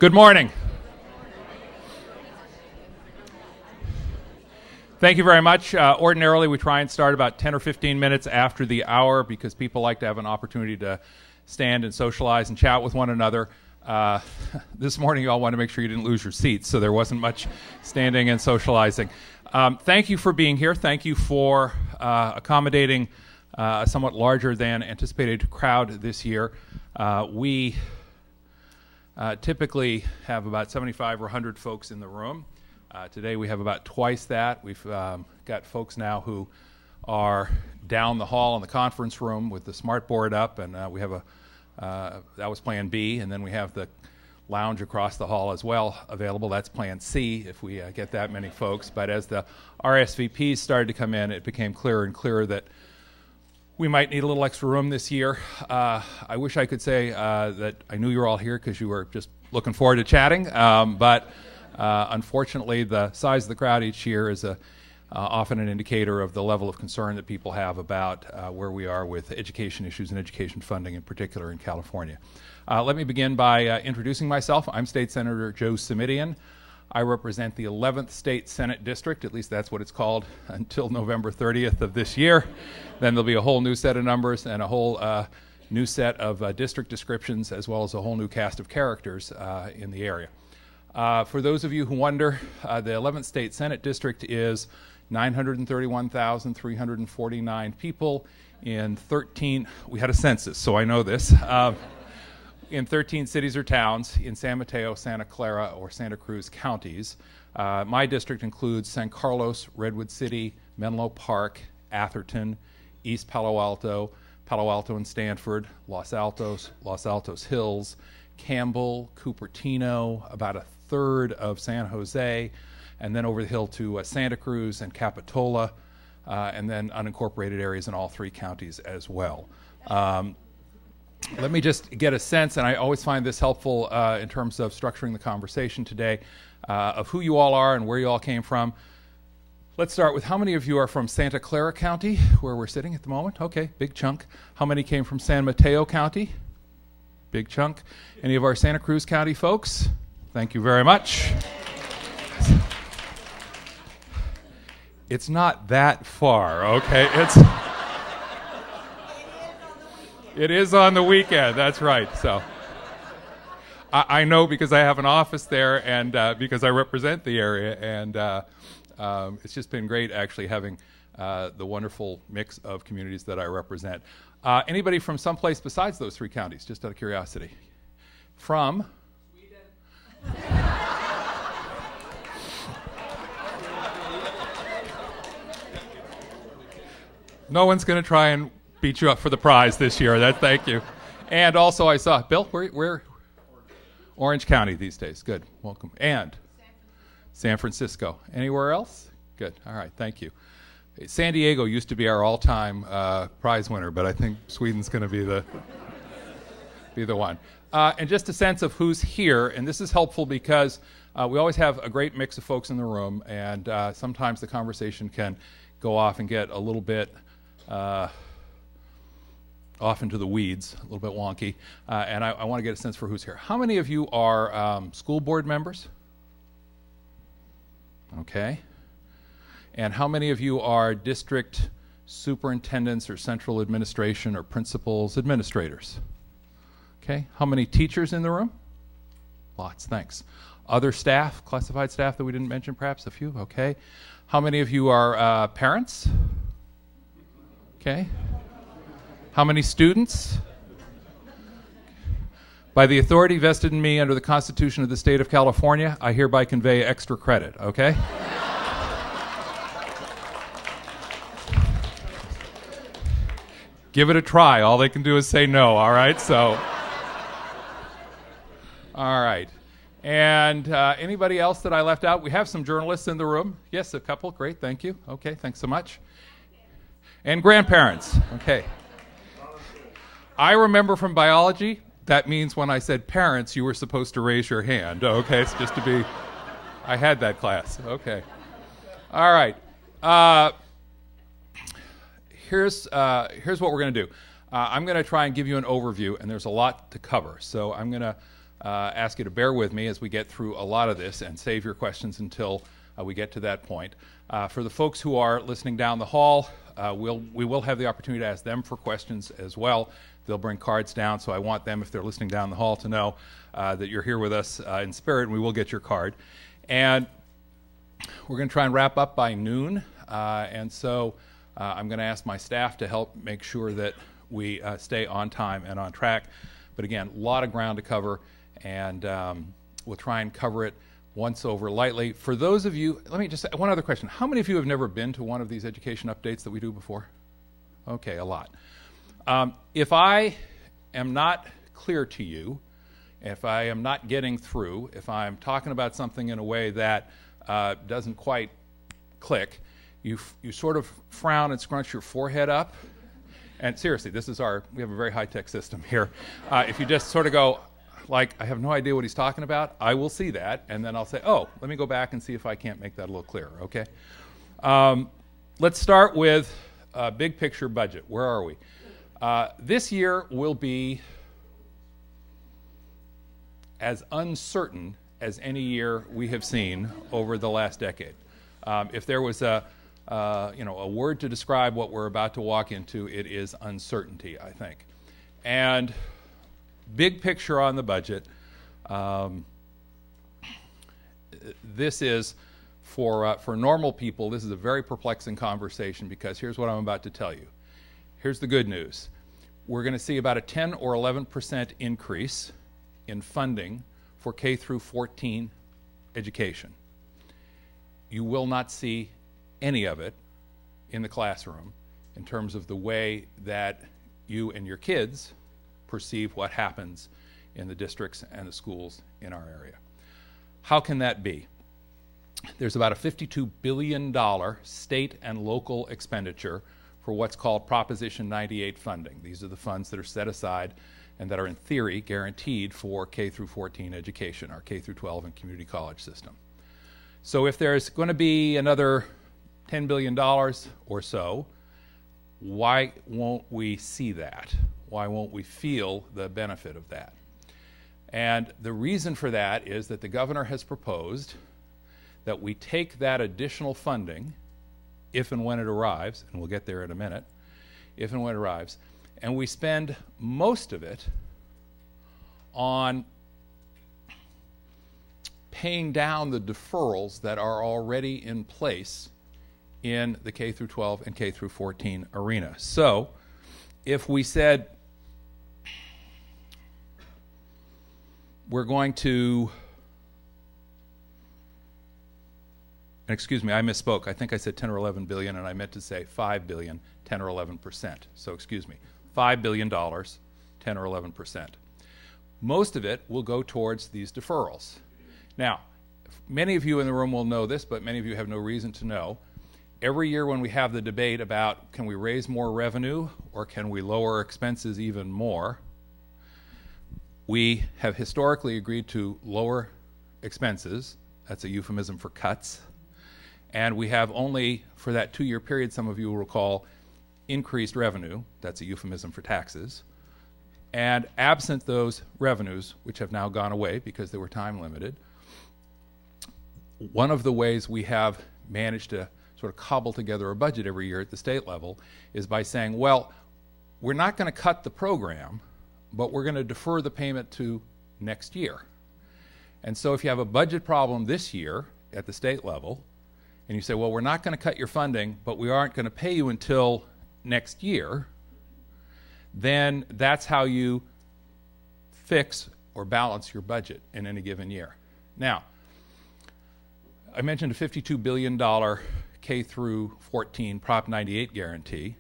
Good morning. Thank you very much. Ordinarily, we try and start about 10 or 15 minutes after the hour because people like to have an opportunity to stand and socialize and chat with one another. This morning, you all want to make sure you didn't lose your seats, so there wasn't much standing and socializing. Thank you for being here. Thank you for accommodating a somewhat larger than anticipated crowd this year. We typically have about 75 or 100 folks in the room. Today we have about twice that. We've got folks now who are down the hall in the conference room with the smart board up, and we have that was plan B, and then we have the lounge across the hall as well available. That's plan C if we get that many folks. But as the RSVPs started to come in, it became clearer and clearer that we might need a little extra room this year. I wish I could say that I knew you were all here because you were just looking forward to chatting, but unfortunately the size of the crowd each year is often an indicator of the level of concern that people have about where we are with education issues and education funding in particular in California. Let me begin by introducing myself. I'm State Senator Joe Simitian. I represent the 11th State Senate District, at least that's what it's called, until November 30th of this year. Then there'll be a whole new set of numbers and a whole new set of district descriptions, as well as a whole new cast of characters in the area. For those of you who wonder, the 11th State Senate District is 931,349 people in 13, we had a census, so I know this, in 13 cities or towns in San Mateo, Santa Clara, or Santa Cruz counties. My district includes San Carlos, Redwood City, Menlo Park, Atherton, East Palo Alto, Palo Alto and Stanford, Los Altos, Los Altos Hills, Campbell, Cupertino, about a third of San Jose, and then over the hill to Santa Cruz and Capitola, and then unincorporated areas in all three counties as well. Let me just get a sense, and I always find this helpful in terms of structuring the conversation today, of who you all are and where you all came from. Let's start with how many of you are from Santa Clara County, where we're sitting at the moment? Okay, big chunk. How many came from San Mateo County? Big chunk. Any of our Santa Cruz County folks? Thank you very much. It's not that far, okay? It is on the weekend, that's right. So I know because I have an office there and because I represent the area, and it's just been great actually having the wonderful mix of communities that I represent. Anybody from someplace besides those three counties, just out of curiosity? From? Sweden. No one's going to try and beat you up for the prize this year. Thank you. And also I saw, Bill, where? Orange County these days. Good. Welcome. And? San Francisco. Anywhere else? Good. All right. Thank you. San Diego used to be our all-time prize winner, but I think Sweden's going to be the one. And just a sense of who's here, and this is helpful because we always have a great mix of folks in the room, and sometimes the conversation can go off and get a little bit off into the weeds, a little bit wonky, and I want to get a sense for who's here. How many of you are school board members? Okay. And how many of you are district superintendents or central administration or principals, administrators? Okay. How many teachers in the room? Lots, thanks. Other staff, classified staff that we didn't mention, perhaps a few? Okay. How many of you are parents? Okay. How many students? By the authority vested in me under the Constitution of the State of California, I hereby convey extra credit, okay? Give it a try. All they can do is say no, all right? So, all right. And anybody else that I left out? We have some journalists in the room. Yes, a couple. Great, thank you. Okay, thanks so much. And grandparents. Okay. I remember from biology, that means when I said parents, you were supposed to raise your hand. Okay, it's just to be, I had that class. Okay. All right. Here's what we're going to do. I'm going to try and give you an overview, and there's a lot to cover. So I'm going to ask you to bear with me as we get through a lot of this and save your questions until we get to that point. For the folks who are listening down the hall, we will have the opportunity to ask them for questions as well. They'll bring cards down, so I want them, if they're listening down the hall, to know that you're here with us in spirit, and we will get your card. And we're going to try and wrap up by noon, and so I'm going to ask my staff to help make sure that we stay on time and on track. But again, a lot of ground to cover, and we'll try and cover it once over lightly. For those of you, let me just say one other question. How many of you have never been to one of these education updates that we do before? Okay, a lot. If I am not clear to you, if I am not getting through, if I'm talking about something in a way that doesn't quite click, you sort of frown and scrunch your forehead up. And seriously, we have a very high-tech system here. If you just sort of go, like, I have no idea what he's talking about, I will see that, and then I'll say, oh, let me go back and see if I can't make that a little clearer, okay? Let's start with big picture budget. Where are we? This year will be as uncertain as any year we have seen over the last decade. If there was a word to describe what we're about to walk into, it is uncertainty, I think. And big picture on the budget, this is, for normal people, this is a very perplexing conversation, because here's what I'm about to tell you. Here's the good news. We're going to see about a 10 or 11% increase in funding for K through 14 education. You will not see any of it in the classroom in terms of the way that you and your kids perceive what happens in the districts and the schools in our area. How can that be? There's about a $52 billion state and local expenditure for what's called Proposition 98 funding. These are the funds that are set aside and that are in theory guaranteed for K through 14 education, our K through 12 and community college system. So if there's going to be another $10 billion or so, why won't we see that? Why won't we feel the benefit of that? And the reason for that is that the governor has proposed that we take that additional funding, if and when it arrives, and we'll get there in a minute, if and when it arrives, and we spend most of it on paying down the deferrals that are already in place in the K through 12 and K through 14 arena. So if we said we're going to, excuse me, I misspoke. I think I said 10 or 11 billion, and I meant to say 5 billion, 10 or 11%. So excuse me, $5 billion, 10 or 11%. Most of it will go towards these deferrals. Now, many of you in the room will know this, but many of you have no reason to know. Every year when we have the debate about can we raise more revenue or can we lower expenses even more, we have historically agreed to lower expenses. That's a euphemism for cuts. And we have only, for that 2-year period, some of you will recall, increased revenue. That's a euphemism for taxes. And absent those revenues, which have now gone away because they were time limited, one of the ways we have managed to sort of cobble together a budget every year at the state level is by saying, well, we're not going to cut the program, but we're going to defer the payment to next year. And so if you have a budget problem this year at the state level, and you say, well, we're not going to cut your funding, but we aren't going to pay you until next year, then that's how you fix or balance your budget in any given year. Now, I mentioned a $52 billion K through 14 Prop 98 guarantee.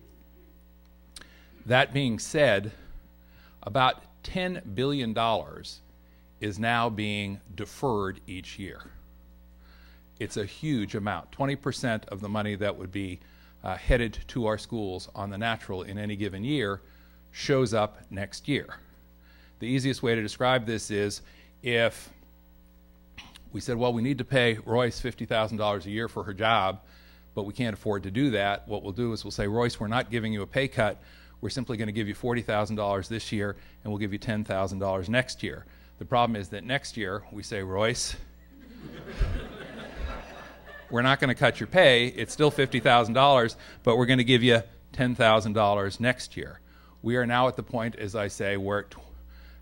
That being said, about $10 billion is now being deferred each year. It's a huge amount. 20% of the money that would be headed to our schools on the natural in any given year shows up next year. The easiest way to describe this is if we said, well, we need to pay Royce $50,000 a year for her job, but we can't afford to do that. What we'll do is we'll say, Royce, we're not giving you a pay cut. We're simply going to give you $40,000 this year, and we'll give you $10,000 next year. The problem is that next year we say, Royce, we're not going to cut your pay. It's still $50,000, but we're going to give you $10,000 next year. We are now at the point, as I say, where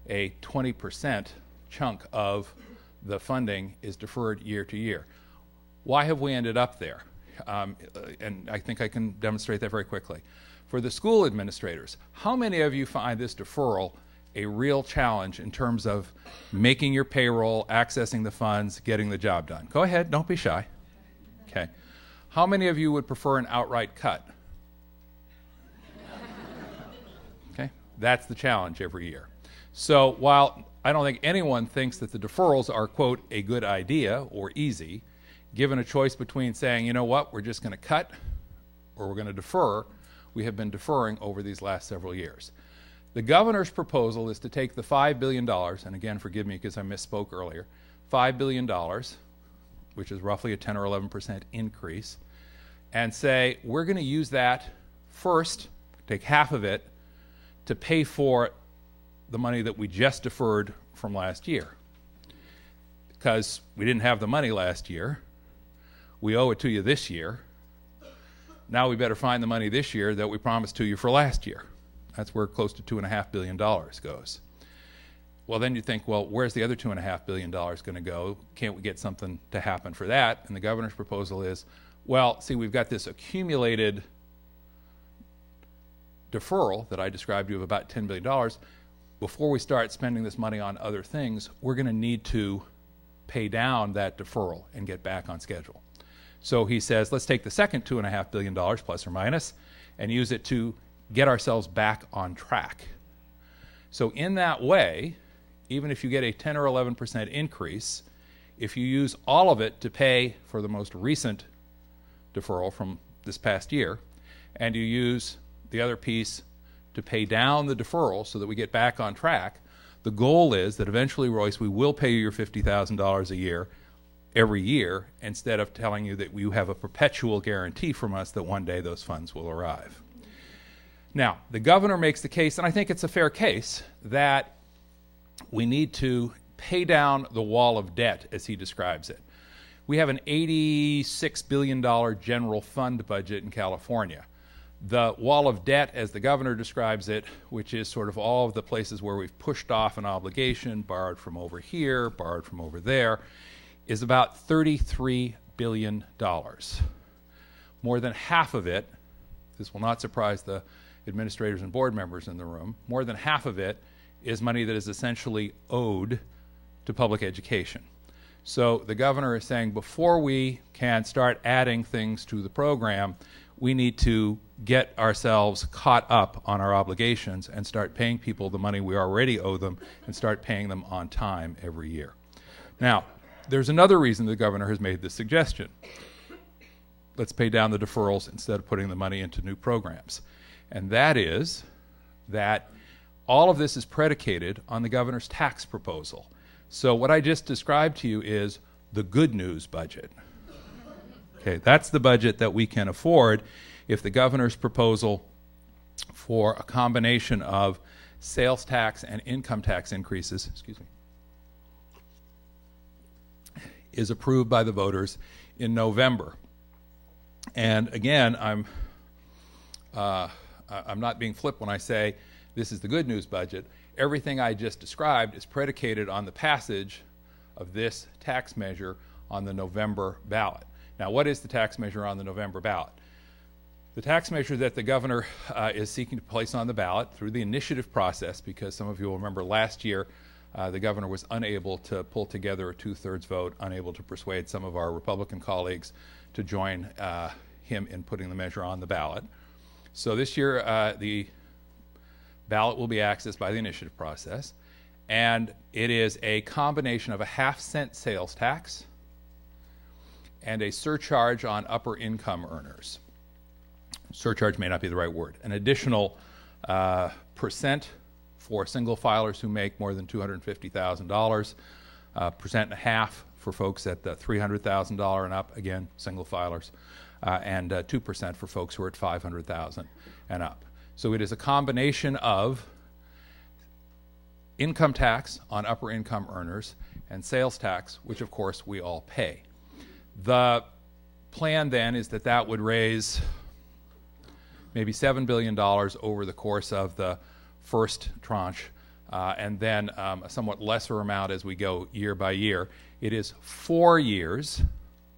a 20% chunk of the funding is deferred year to year. Why have we ended up there? And I think I can demonstrate that very quickly. For the school administrators, how many of you find this deferral a real challenge in terms of making your payroll, accessing the funds, getting the job done? Go ahead, don't be shy. Okay. How many of you would prefer an outright cut? Okay. That's the challenge every year. So while I don't think anyone thinks that the deferrals are, quote, a good idea or easy, given a choice between saying, you know what, we're just going to cut or we're going to defer, we have been deferring over these last several years. The governor's proposal is to take the $5 billion, and again, forgive me because I misspoke earlier, $5 billion, which is roughly a 10 or 11% increase, and say, we're going to use that first, take half of it, to pay for the money that we just deferred from last year. Because we didn't have the money last year, we owe it to you this year. Now we better find the money this year that we promised to you for last year. That's where close to $2.5 billion goes. Well, then you think, well, where's the other $2.5 billion going to go? Can't we get something to happen for that? And the governor's proposal is, well, see, we've got this accumulated deferral that I described to you of about $10 billion. Before we start spending this money on other things, we're going to need to pay down that deferral and get back on schedule. So he says, let's take the second $2.5 billion, plus or minus, and use it to get ourselves back on track. So in that way, even if you get a 10 or 11% increase, if you use all of it to pay for the most recent deferral from this past year, and you use the other piece to pay down the deferral so that we get back on track, the goal is that eventually, Royce, we will pay you your $50,000 a year every year, instead of telling you that you have a perpetual guarantee from us that one day those funds will arrive. Now, the governor makes the case, and I think it's a fair case, that we need to pay down the wall of debt, as he describes it. We have an $86 billion general fund budget in California. The wall of debt, as the governor describes it, which is sort of all of the places where we've pushed off an obligation, borrowed from over here, borrowed from over there, is about $33 billion. More than half of it, this will not surprise the administrators and board members in the room, more than half of it is money that is essentially owed to public education. So the governor is saying before we can start adding things to the program, we need to get ourselves caught up on our obligations and start paying people the money we already owe them and start paying them on time every year. Now, there's another reason the governor has made this suggestion. Let's pay down the deferrals instead of putting the money into new programs. And that is that all of this is predicated on the governor's tax proposal. So what I just described to you is the good news budget. Okay, that's the budget that we can afford if the governor's proposal for a combination of sales tax and income tax increases, is approved by the voters in November. And again, I'm not being flip when I say this is the good news budget. Everything I just described is predicated on the passage of this tax measure on the November ballot. Now, what is the tax measure on the November ballot? The tax measure that the governor is seeking to place on the ballot through the initiative process, because some of you will remember last year the governor was unable to pull together a two-thirds vote, unable to persuade some of our Republican colleagues to join him in putting the measure on the ballot. So this year the ballot will be accessed by the initiative process, and it is a combination of a half-cent sales tax and a surcharge on upper income earners. Surcharge may not be the right word. An additional percent for single filers who make more than $250,000, percent and a half for folks at the $300,000 and up, again, single filers, and 2% for folks who are at $500,000 and up. So it is a combination of income tax on upper income earners and sales tax, which of course we all pay. The plan then is that that would raise maybe $7 billion over the course of the first tranche, and then a somewhat lesser amount as we go year by year. It is 4 years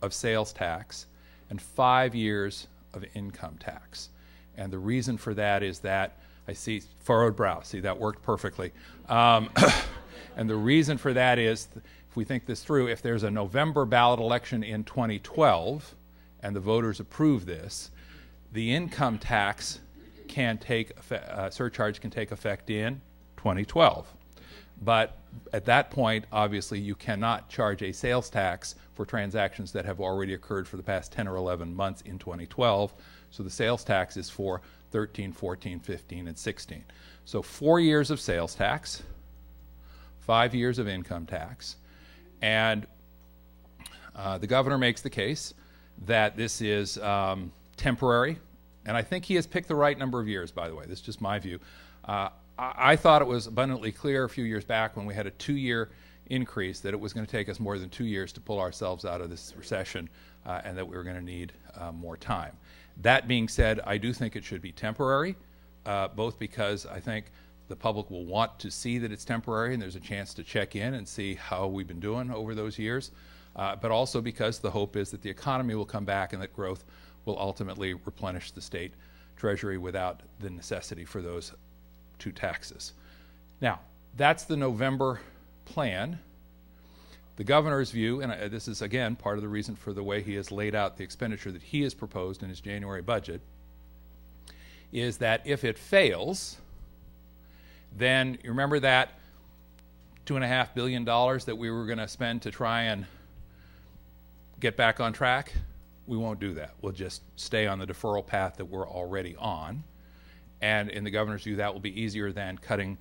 of sales tax and 5 years of income tax. And the reason for that is that, I see furrowed brow, see that worked perfectly. And the reason for that is, if we think this through, if there's a November ballot election in 2012 and the voters approve this, the income tax can take surcharge can take effect in 2012. But at that point, obviously, you cannot charge a sales tax for transactions that have already occurred for the past 10 or 11 months in 2012. So the sales tax is for 13, 14, 15, and 16. So 4 years of sales tax, 5 years of income tax, and the governor makes the case that this is temporary, and I think he has picked the right number of years, by the way. This is just my view. I thought it was abundantly clear a few years back when we had a 2-year increase that it was going to take us more than 2 years to pull ourselves out of this recession, and that we were going to need more time. That being said, I do think it should be temporary, both because I think the public will want to see that it's temporary and there's a chance to check in and see how we've been doing over those years, but also because the hope is that the economy will come back and that growth will ultimately replenish the state treasury without the necessity for those two taxes. Now, that's the November plan. The governor's view, and this is again part of the reason for the way he has laid out the expenditure that he has proposed in his January budget, is that if it fails, then you remember that $2.5 billion that we were going to spend to try and get back on track? We won't do that. We'll just stay on the deferral path that we're already on. And in the governor's view, that will be easier than cutting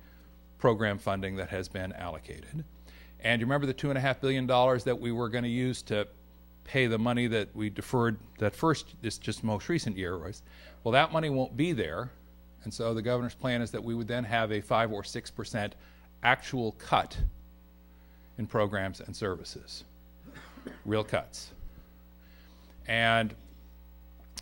program funding that has been allocated. And you remember the $2.5 billion that we were going to use to pay the money that we deferred this just most recent year, right? Well, that money won't be there. And so the governor's plan is that we would then have a 5 or 6% actual cut in programs and services. Real cuts. And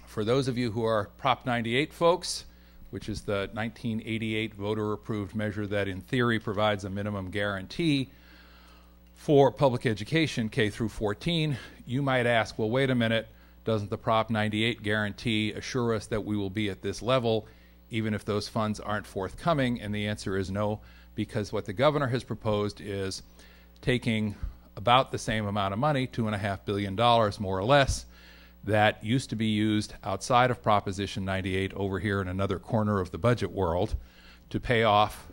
for those of you who are Prop 98 folks, which is the 1988 voter-approved measure that in theory provides a minimum guarantee for public education, K through 14, you might ask, well, wait a minute, doesn't the Prop 98 guarantee assure us that we will be at this level even if those funds aren't forthcoming? And the answer is no, because what the governor has proposed is taking about the same amount of money, $2.5 billion more or less, that used to be used outside of Proposition 98 over here in another corner of the budget world to pay off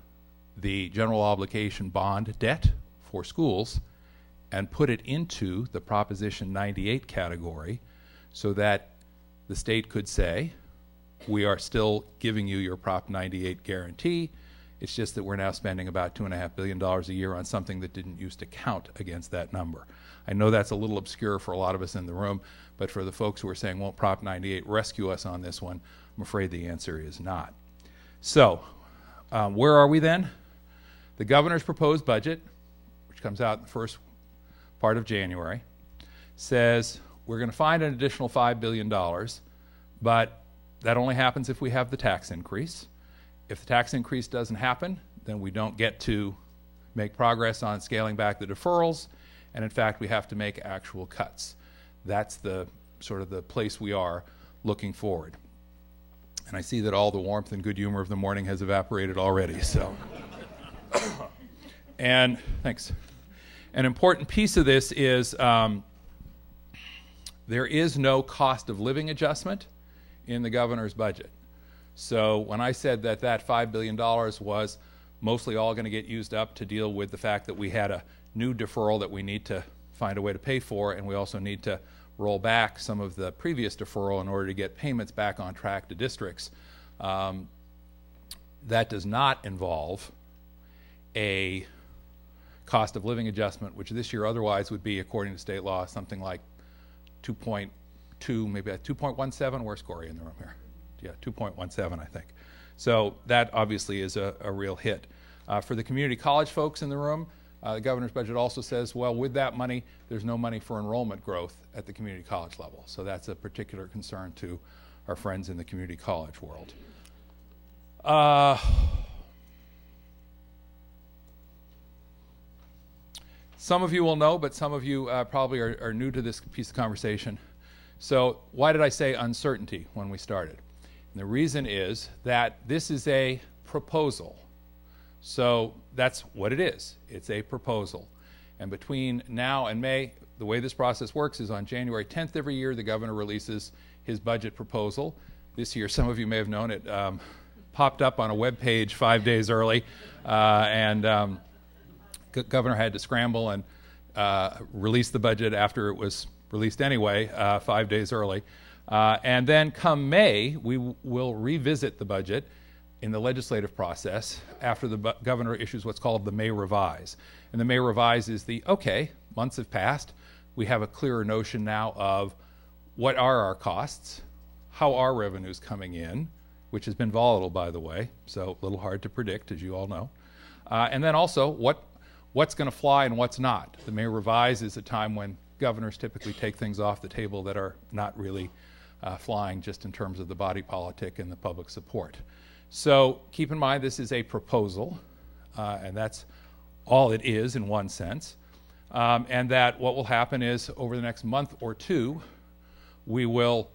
the general obligation bond debt for schools and put it into the Proposition 98 category so that the state could say, we are still giving you your Prop 98 guarantee. It's just that we're now spending about $2.5 billion a year on something that didn't used to count against that number. I know that's a little obscure for a lot of us in the room, but for the folks who are saying, won't Prop 98 rescue us on this one, I'm afraid the answer is not. So, where are we then? The governor's proposed budget, which comes out in the first part of January, says we're going to find an additional $5 billion, but that only happens if we have the tax increase. If the tax increase doesn't happen, then we don't get to make progress on scaling back the deferrals, and in fact we have to make actual cuts. That's the sort of the place we are looking forward. And I see that all the warmth and good humor of the morning has evaporated already, so. And thanks. An important piece of this is there is no cost of living adjustment in the governor's budget. So when I said that that $5 billion was mostly all going to get used up to deal with the fact that we had a new deferral that we need to find a way to pay for, and we also need to roll back some of the previous deferral in order to get payments back on track to districts, that does not involve a cost of living adjustment, which this year otherwise would be, according to state law, something like 2.2, maybe 2.17. Where's Corey in the room here? Yeah, 2.17, I think. So that obviously is a real hit. For the community college folks in the room, the governor's budget also says, well, with that money, there's no money for enrollment growth at the community college level. So that's a particular concern to our friends in the community college world. Some of you will know, but some of you probably are new to this piece of conversation. So why did I say uncertainty when we started? And the reason is that this is a proposal. So that's what it is. It's a proposal. And between now and May, the way this process works is on January 10th every year, the governor releases his budget proposal. This year, some of you may have known it, popped up on a web page 5 days early, governor had to scramble and release the budget after it was released anyway, 5 days early. And then come May, we will revisit the budget in the legislative process after the governor issues what's called the May Revise. And the May Revise is the, okay, months have passed, we have a clearer notion now of what are our costs, how are revenues coming in, which has been volatile, by the way, so a little hard to predict, as you all know. And then also, what's going to fly and what's not. The May Revise is a time when governors typically take things off the table that are not really flying just in terms of the body politic and the public support. So keep in mind this is a proposal, and that's all it is in one sense, and that what will happen is over the next month or two, we will,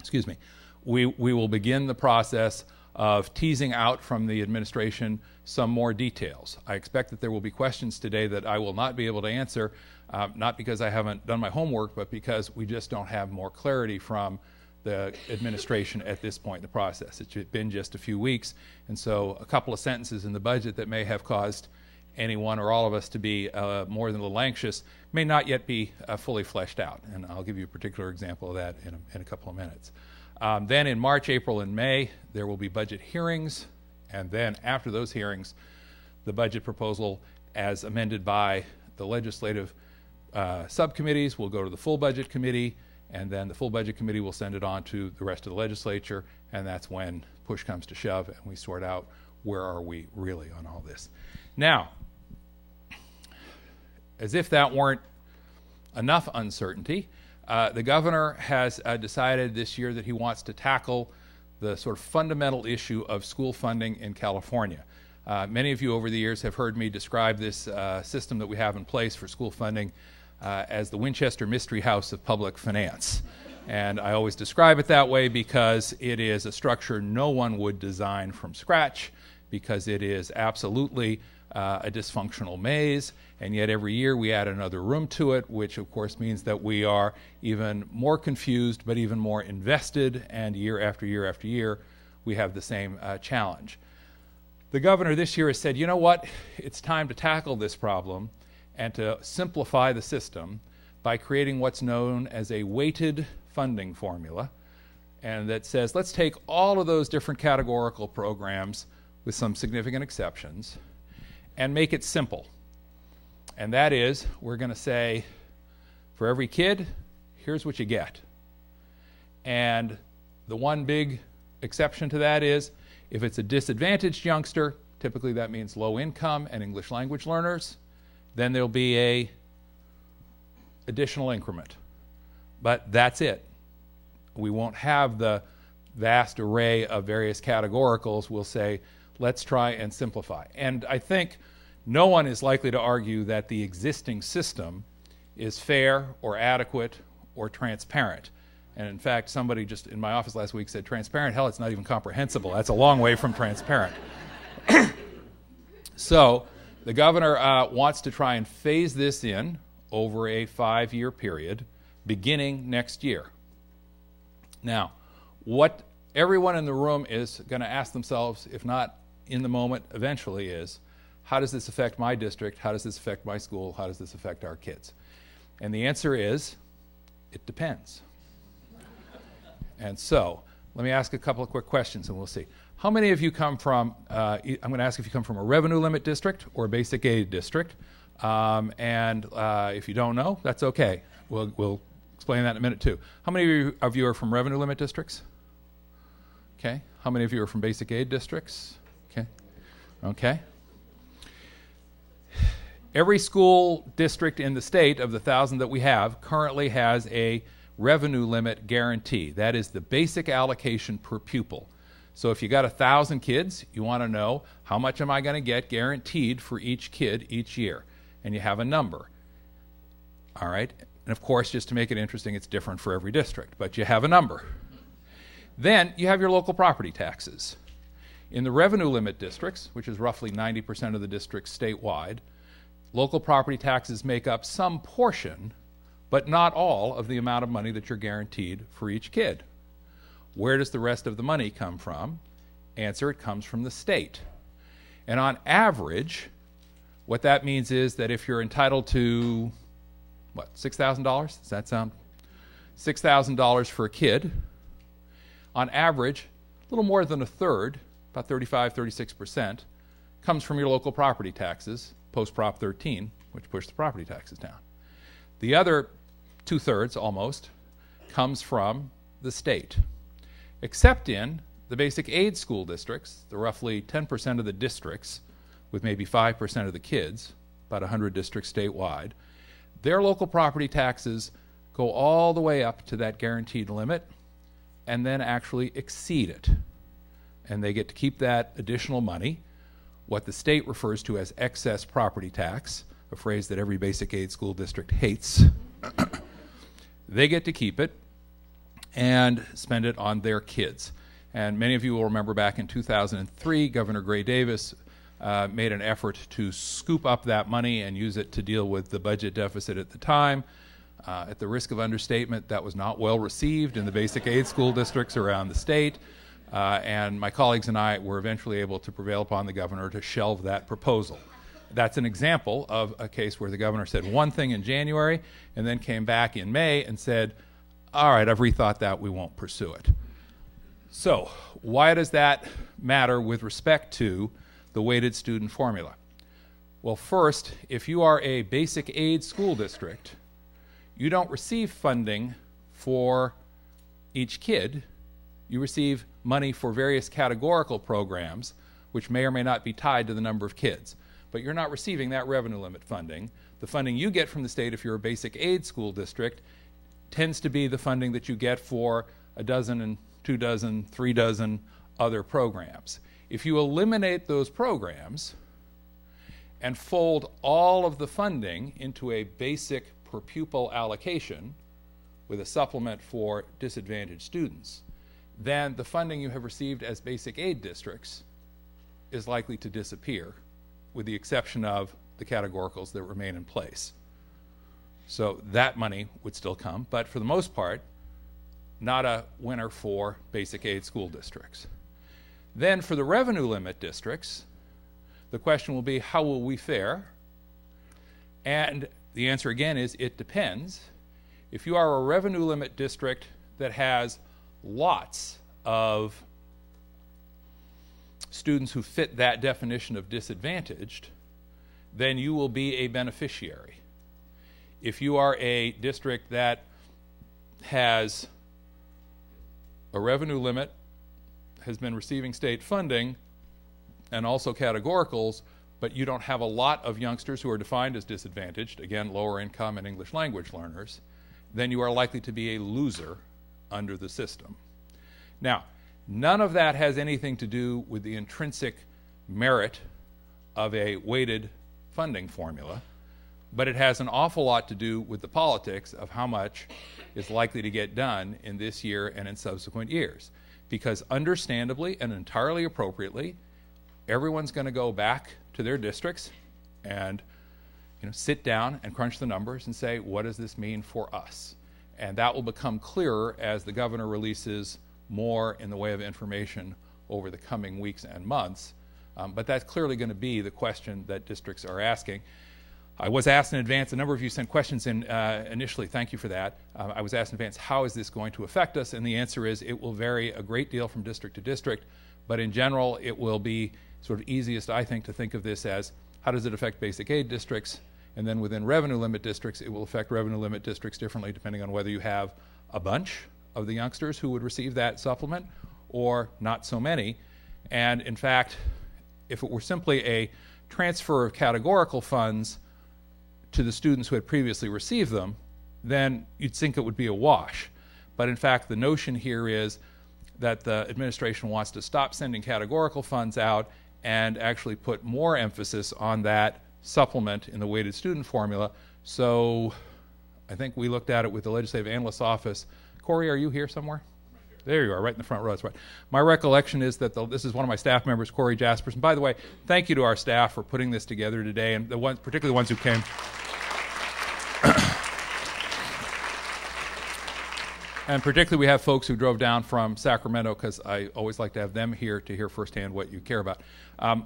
excuse me, we will begin the process of teasing out from the administration some more details. I expect that there will be questions today that I will not be able to answer, not because I haven't done my homework, but because we just don't have more clarity from the administration at this point in the process. It's been just a few weeks, and so a couple of sentences in the budget that may have caused anyone or all of us to be more than a little anxious may not yet be fully fleshed out, and I'll give you a particular example of that in a couple of minutes. Then in March, April, and May, there will be budget hearings, and then after those hearings, the budget proposal as amended by the legislative subcommittees will go to the full budget committee, and then the full budget committee will send it on to the rest of the legislature, and that's when push comes to shove and we sort out where are we really on all this. Now, as if that weren't enough uncertainty, the governor has decided this year that he wants to tackle the sort of fundamental issue of school funding in California. Many of you over the years have heard me describe this system that we have in place for school funding as the Winchester Mystery House of public finance. And I always describe it that way because it is a structure no one would design from scratch, because it is absolutely a dysfunctional maze, and yet every year we add another room to it, which of course means that we are even more confused but even more invested, and year after year after year we have the same challenge. The governor this year has said, you know what, it's time to tackle this problem and to simplify the system by creating what's known as a weighted funding formula, and that says let's take all of those different categorical programs with some significant exceptions and make it simple. And that is, we're going to say, for every kid, here's what you get. And the one big exception to that is, if it's a disadvantaged youngster, typically that means low income and English language learners, then there'll be a additional increment. But that's it. We won't have the vast array of various categoricals. We'll say, let's try and simplify. And I think no one is likely to argue that the existing system is fair or adequate or transparent. And in fact, somebody just in my office last week said, transparent, hell, it's not even comprehensible. That's a long way from transparent. So the governor wants to try and phase this in over a 5-year period, beginning next year. Now, what everyone in the room is going to ask themselves, if not in the moment, eventually is, how does this affect my district? How does this affect my school? How does this affect our kids? And the answer is, it depends. And so, let me ask a couple of quick questions and we'll see. How many of you come from, I'm going to ask if you come from a revenue limit district or a basic aid district. If you don't know, that's okay. We'll explain that in a minute too. How many of you are from revenue limit districts? Okay. How many of you are from basic aid districts? Okay. Okay? Every school district in the state, of the 1,000 that we have, currently has a revenue limit guarantee. That is the basic allocation per pupil. So if you got 1,000 kids, you want to know, how much am I going to get guaranteed for each kid each year? And you have a number. All right? And of course, just to make it interesting, it's different for every district, but you have a number. Then you have your local property taxes. In the revenue limit districts, which is roughly 90% of the districts statewide, local property taxes make up some portion, but not all, of the amount of money that you're guaranteed for each kid. Where does the rest of the money come from? Answer, it comes from the state. And on average, what that means is that if you're entitled to, what, $6,000? Does that sound? $6,000 for a kid, on average, a little more than a third, about 35, 36%, comes from your local property taxes, post-Prop 13, which pushed the property taxes down. The other 2/3, almost, comes from the state, except in the basic aid school districts, the roughly 10% of the districts, with maybe 5% of the kids, about 100 districts statewide. Their local property taxes go all the way up to that guaranteed limit and then actually exceed it. And they get to keep that additional money, what the state refers to as excess property tax, a phrase that every basic aid school district hates. They get to keep it and spend it on their kids. And many of you will remember back in 2003, Governor Gray Davis made an effort to scoop up that money and use it to deal with the budget deficit at the time. At the risk of understatement, that was not well received in the basic aid school districts around the state. And my colleagues and I were eventually able to prevail upon the governor to shelve that proposal. That's an example of a case where the governor said one thing in January and then came back in May and said, all right, I've rethought that, we won't pursue it. So why does that matter with respect to the weighted student formula? Well, first, if you are a basic aid school district, you don't receive funding for each kid. You receive money for various categorical programs, which may or may not be tied to the number of kids. But you're not receiving that revenue limit funding. The funding you get from the state, if you're a basic aid school district, tends to be the funding that you get for a dozen and 2 dozen, 3 dozen other programs. If you eliminate those programs and fold all of the funding into a basic per pupil allocation with a supplement for disadvantaged students, then the funding you have received as basic aid districts is likely to disappear, with the exception of the categoricals that remain in place. So that money would still come, but for the most part, not a winner for basic aid school districts. Then for the revenue limit districts, the question will be, how will we fare? And the answer again is, it depends. If you are a revenue limit district that has lots of students who fit that definition of disadvantaged, then you will be a beneficiary. If you are a district that has a revenue limit, has been receiving state funding, and also categoricals, but you don't have a lot of youngsters who are defined as disadvantaged, again, lower income and English language learners, then you are likely to be a loser under the system. Now, none of that has anything to do with the intrinsic merit of a weighted funding formula, but it has an awful lot to do with the politics of how much is likely to get done in this year and in subsequent years. Because understandably and entirely appropriately, everyone's going to go back to their districts and sit down and crunch the numbers and say, what does this mean for us? And that will become clearer as the governor releases more in the way of information over the coming weeks and months. But that's clearly going to be the question that districts are asking. I was asked in advance, a number of you sent questions in initially, thank you for that. I was asked in advance, how is this going to affect us? And the answer is, it will vary a great deal from district to district, but in general, it will be sort of easiest, I think, to think of this as, how does it affect basic aid districts? And then within revenue limit districts, it will affect revenue limit districts differently depending on whether you have a bunch of the youngsters who would receive that supplement or not so many. And in fact, if it were simply a transfer of categorical funds to the students who had previously received them, then you'd think it would be a wash. But in fact, the notion here is that the administration wants to stop sending categorical funds out and actually put more emphasis on that supplement in the weighted student formula. So I think we looked at it with the Legislative Analyst's Office. Corey, are you here somewhere? There you are, right in the front row. That's right. My recollection is that this is one of my staff members, Corey Jaspers. And by the way, thank you to our staff for putting this together today, and particularly the ones who came. And particularly we have folks who drove down from Sacramento, because I always like to have them here to hear firsthand what you care about.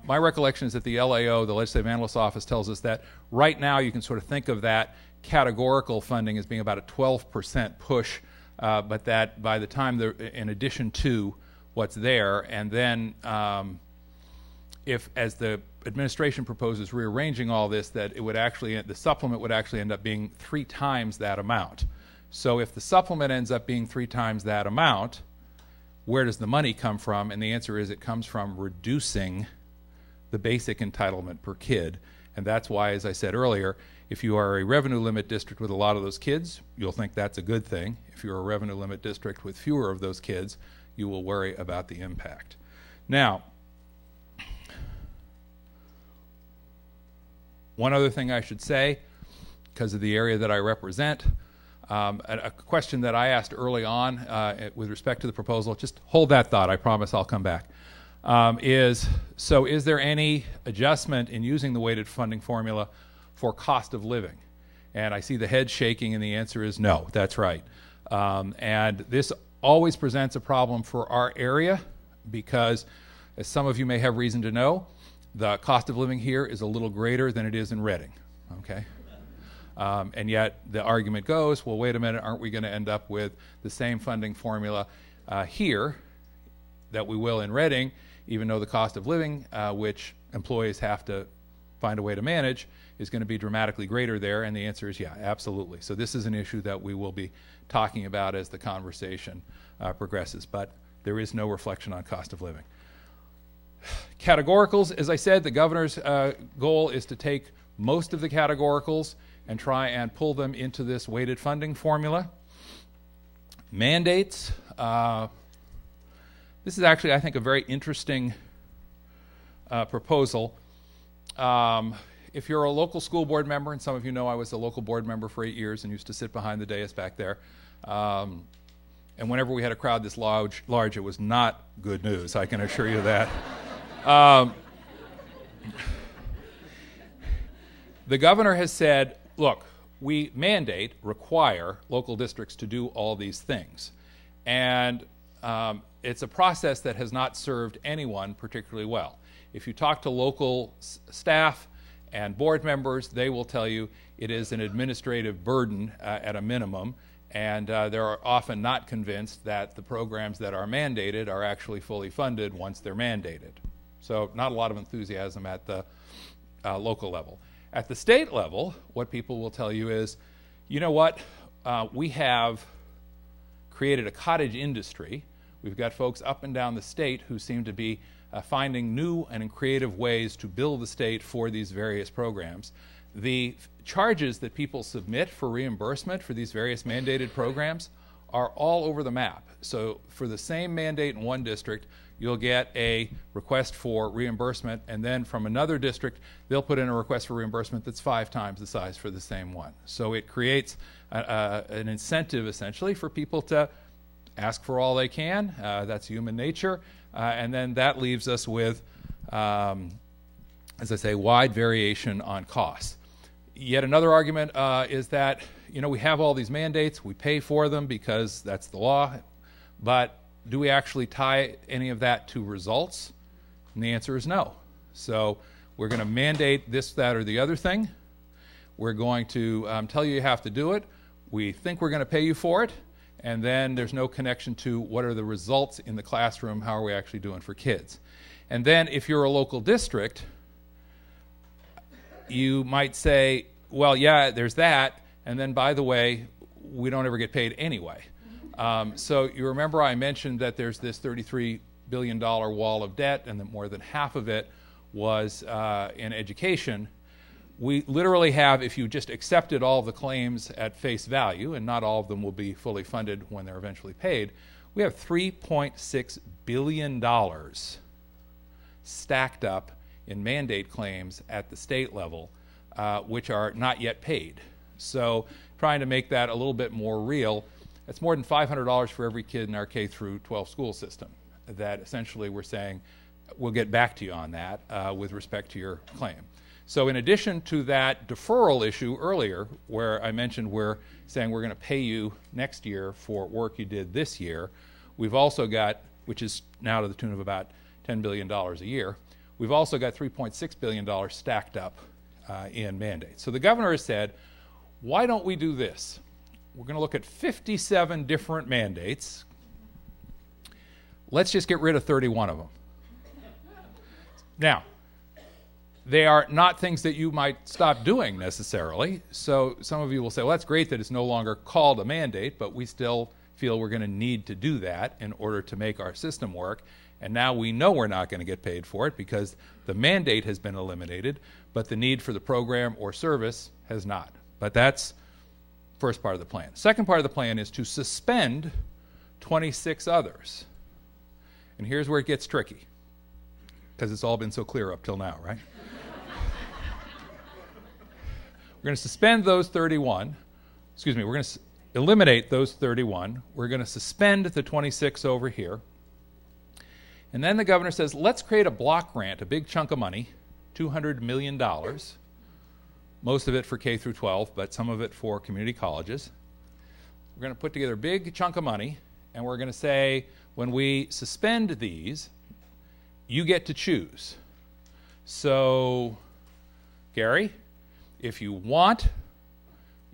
My recollection is that the LAO, the Legislative Analyst's Office, tells us that right now you can sort of think of that categorical funding as being about a 12% push, but that by the time in addition to what's there, and then if, as the administration proposes rearranging all this, that it would actually, the supplement would actually end up being 3 times that amount. So if the supplement ends up being 3 times that amount, where does the money come from? And the answer is it comes from reducing the basic entitlement per kid. And that's why, as I said earlier, if you are a revenue limit district with a lot of those kids, you'll think that's a good thing. If you're a revenue limit district with fewer of those kids, you will worry about the impact. Now, one other thing I should say, because of the area that I represent, a question that I asked early on with respect to the proposal, just hold that thought, I promise I'll come back, is there any adjustment in using the weighted funding formula for cost of living? And I see the head shaking, and the answer is no, that's right. And this always presents a problem for our area because, as some of you may have reason to know, the cost of living here is a little greater than it is in Reading, okay? And yet the argument goes, well, wait a minute, aren't we going to end up with the same funding formula here that we will in Reading, even though the cost of living, which employees have to find a way to manage, is going to be dramatically greater there? And the answer is yeah, absolutely. So this is an issue that we will be talking about as the conversation progresses, but there is no reflection on cost of living. Categoricals, as I said, the governor's goal is to take most of the categoricals and try and pull them into this weighted funding formula. Mandates. This is actually, I think, a very interesting proposal. If you're a local school board member, and some of you know I was a local board member for 8 years and used to sit behind the dais back there, and whenever we had a crowd this large, it was not good news, I can assure you that. The governor has said, look, we require local districts to do all these things. And it's a process that has not served anyone particularly well. If you talk to local staff and board members, they will tell you it is an administrative burden at a minimum, and they're often not convinced that the programs that are mandated are actually fully funded once they're mandated. So not a lot of enthusiasm at the local level. At the state level, what people will tell you is, you know what, we have created a cottage industry. We've got folks up and down the state who seem to be finding new and creative ways to bill the state for these various programs. The charges that people submit for reimbursement for these various mandated programs are all over the map. So for the same mandate in one district, you'll get a request for reimbursement, and then from another district, they'll put in a request for reimbursement that's 5 times the size for the same one. So it creates an incentive, essentially, for people to ask for all they can. That's human nature. And then that leaves us with, as I say, wide variation on costs. Yet another argument is that, you know, we have all these mandates, we pay for them because that's the law, but do we actually tie any of that to results? And the answer is no. So we're going to mandate this, that, or the other thing. We're going to tell you have to do it. We think we're going to pay you for it. And then there's no connection to what are the results in the classroom, how are we actually doing for kids. And then if you're a local district, you might say, well, yeah, there's that. And then, by the way, we don't ever get paid anyway. So you remember I mentioned that there's this $33 billion wall of debt and that more than half of it was in education. We literally have, if you just accepted all of the claims at face value, and not all of them will be fully funded when they're eventually paid, we have $3.6 billion stacked up in mandate claims at the state level, which are not yet paid. So trying to make that a little bit more real, it's more than $500 for every kid in our K through 12 school system that essentially we're saying we'll get back to you on that with respect to your claim. So in addition to that deferral issue earlier, where I mentioned we're saying we're going to pay you next year for work you did this year, we've also got, which is now to the tune of about $10 billion a year, we've also got $3.6 billion stacked up in mandates. So the governor has said, why don't we do this? We're going to look at 57 different mandates. Let's just get rid of 31 of them. Now, they are not things that you might stop doing necessarily. So some of you will say, well, that's great that it's no longer called a mandate, but we still feel we're going to need to do that in order to make our system work. And now we know we're not going to get paid for it because the mandate has been eliminated, but the need for the program or service has not. But that's first part of the plan. Second part of the plan is to suspend 26 others. And here's where it gets tricky, because it's all been so clear up till now, right? We're going to suspend those 31. Excuse me, we're going to eliminate those 31. We're going to suspend the 26 over here. And then the governor says, let's create a block grant, a big chunk of money, $200 million, most of it for K through 12, but some of it for community colleges. We're going to put together a big chunk of money, and we're going to say, when we suspend these, you get to choose. So, Gary, if you want,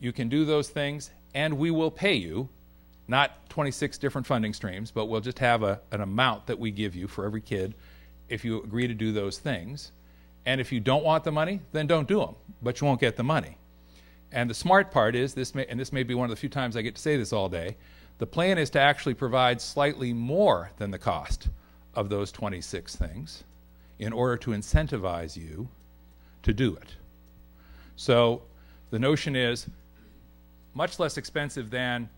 you can do those things, and we will pay you, not 26 different funding streams, but we'll just have an amount that we give you for every kid if you agree to do those things. And if you don't want the money, then don't do them, but you won't get the money. And the smart part is, this may be one of the few times I get to say this all day, the plan is to actually provide slightly more than the cost of those 26 things in order to incentivize you to do it. So the notion is much less expensive than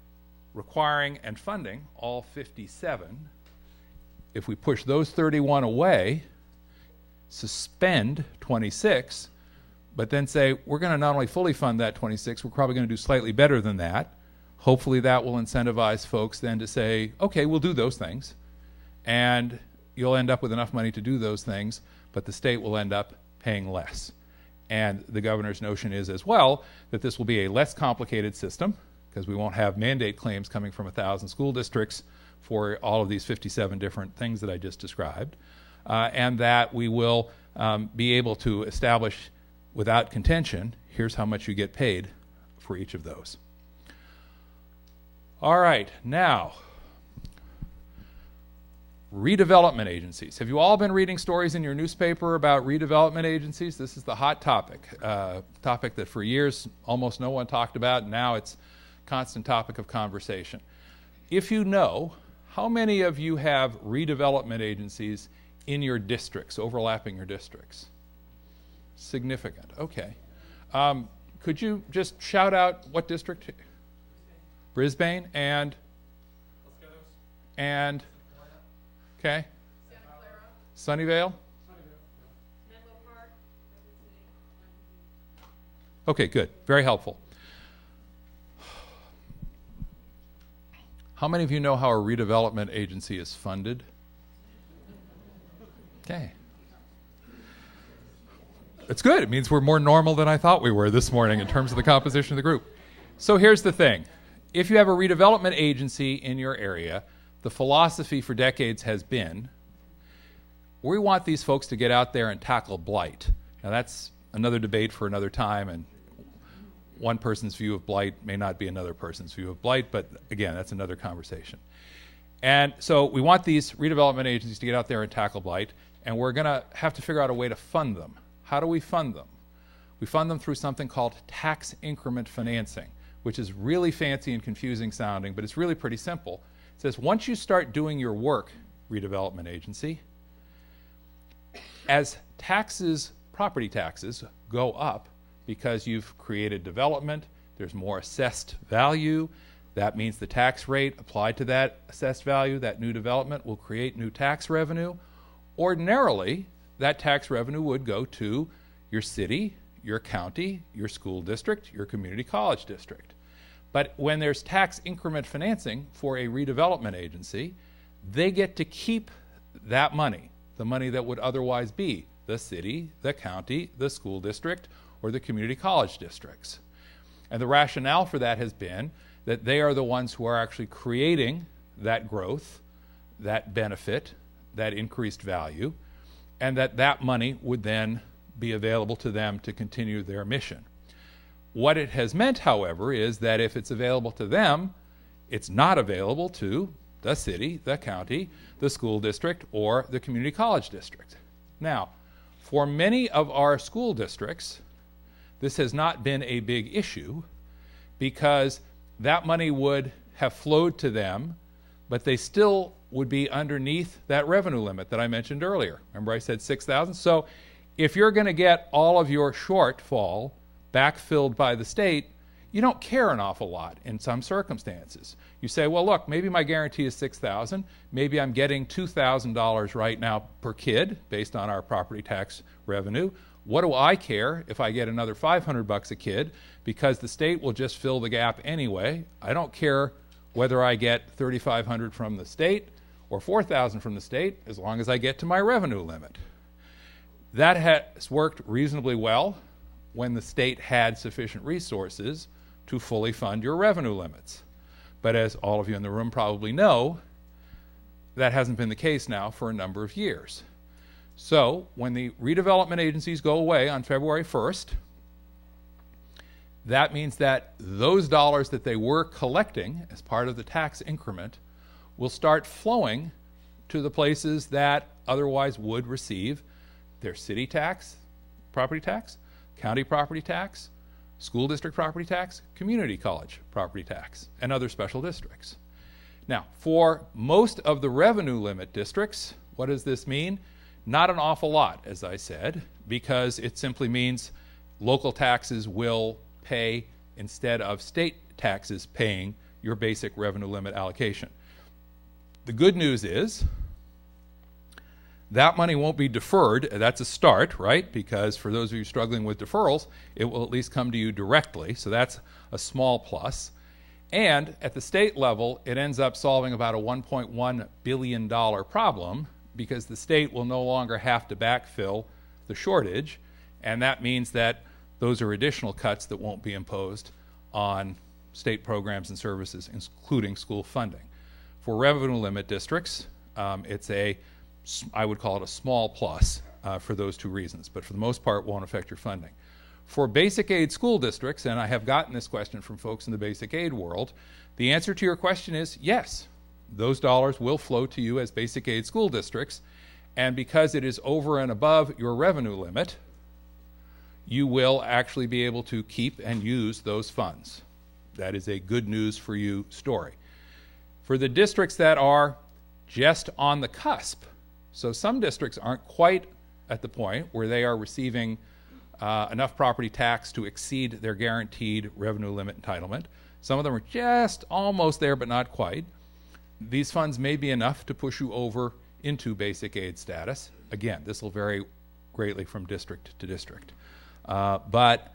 requiring and funding all 57. If we push those 31 away, suspend 26, but then say we're going to not only fully fund that 26, we're probably going to do slightly better than that. Hopefully that will incentivize folks then to say, okay, we'll do those things, and you'll end up with enough money to do those things, but the state will end up paying less. And the governor's notion is as well that this will be a less complicated system, because we won't have mandate claims coming from 1,000 school districts for all of these 57 different things that I just described, and that we will be able to establish without contention, here's how much you get paid for each of those. All right, now, redevelopment agencies. Have you all been reading stories in your newspaper about redevelopment agencies? This is the hot topic, topic that for years almost no one talked about, and now it's a constant topic of conversation. If you know, how many of you have redevelopment agencies in your districts, overlapping your districts? Significant, okay. Could you just shout out what district? Brisbane and? And? Okay. Sunnyvale? Okay, good. Very helpful. How many of you know how a redevelopment agency is funded? Okay. It's good. It means we're more normal than I thought we were this morning in terms of the composition of the group. So here's the thing. If you have a redevelopment agency in your area, the philosophy for decades has been, we want these folks to get out there and tackle blight. Now that's another debate for another time, and one person's view of blight may not be another person's view of blight, but again, that's another conversation. And so we want these redevelopment agencies to get out there and tackle blight, and we're going to have to figure out a way to fund them. How do we fund them? We fund them through something called tax increment financing, which is really fancy and confusing sounding, but it's really pretty simple. It says once you start doing your work, redevelopment agency, as taxes, property taxes, go up because you've created development, there's more assessed value. That means the tax rate applied to that assessed value, that new development, will create new tax revenue. Ordinarily, that tax revenue would go to your city, your county, your school district, your community college district. But when there's tax increment financing for a redevelopment agency, they get to keep that money, the money that would otherwise be the city, the county, the school district, or the community college districts. And the rationale for that has been that they are the ones who are actually creating that growth, that benefit, that increased value, and that money would then be available to them to continue their mission. What it has meant, however, is that if it's available to them, it's not available to the city, the county, the school district, or the community college district. Now, for many of our school districts, this has not been a big issue because that money would have flowed to them, but they still would be underneath that revenue limit that I mentioned earlier. Remember I said 6,000? So if you're going to get all of your shortfall backfilled by the state, you don't care an awful lot in some circumstances. You say, well, look, maybe my guarantee is 6,000. Maybe I'm getting $2,000 right now per kid based on our property tax revenue. What do I care if I get another $500 a kid because the state will just fill the gap anyway. I don't care whether I get $3,500 from the state or $4,000 from the state as long as I get to my revenue limit. That has worked reasonably well when the state had sufficient resources to fully fund your revenue limits. But as all of you in the room probably know, that hasn't been the case now for a number of years. So when the redevelopment agencies go away on February 1st, that means that those dollars that they were collecting as part of the tax increment will start flowing to the places that otherwise would receive their city tax, property tax, county property tax, school district property tax, community college property tax, and other special districts. Now, for most of the revenue limit districts, what does this mean? Not an awful lot, as I said, because it simply means local taxes will pay instead of state taxes paying your basic revenue limit allocation. The good news is that money won't be deferred. That's a start, right? Because for those of you struggling with deferrals, it will at least come to you directly. So that's a small plus. And at the state level, it ends up solving about a $1.1 billion problem because the state will no longer have to backfill the shortage. And that means that those are additional cuts that won't be imposed on state programs and services, including school funding. For revenue limit districts, I would call it a small plus for those two reasons, but for the most part won't affect your funding. For basic aid school districts, and I have gotten this question from folks in the basic aid world, the answer to your question is yes. Those dollars will flow to you as basic aid school districts, and because it is over and above your revenue limit, you will actually be able to keep and use those funds. That is a good news for you story. For the districts that are just on the cusp, so some districts aren't quite at the point where they are receiving enough property tax to exceed their guaranteed revenue limit entitlement. Some of them are just almost there, but not quite. These funds may be enough to push you over into basic aid status. Again, this will vary greatly from district to district. But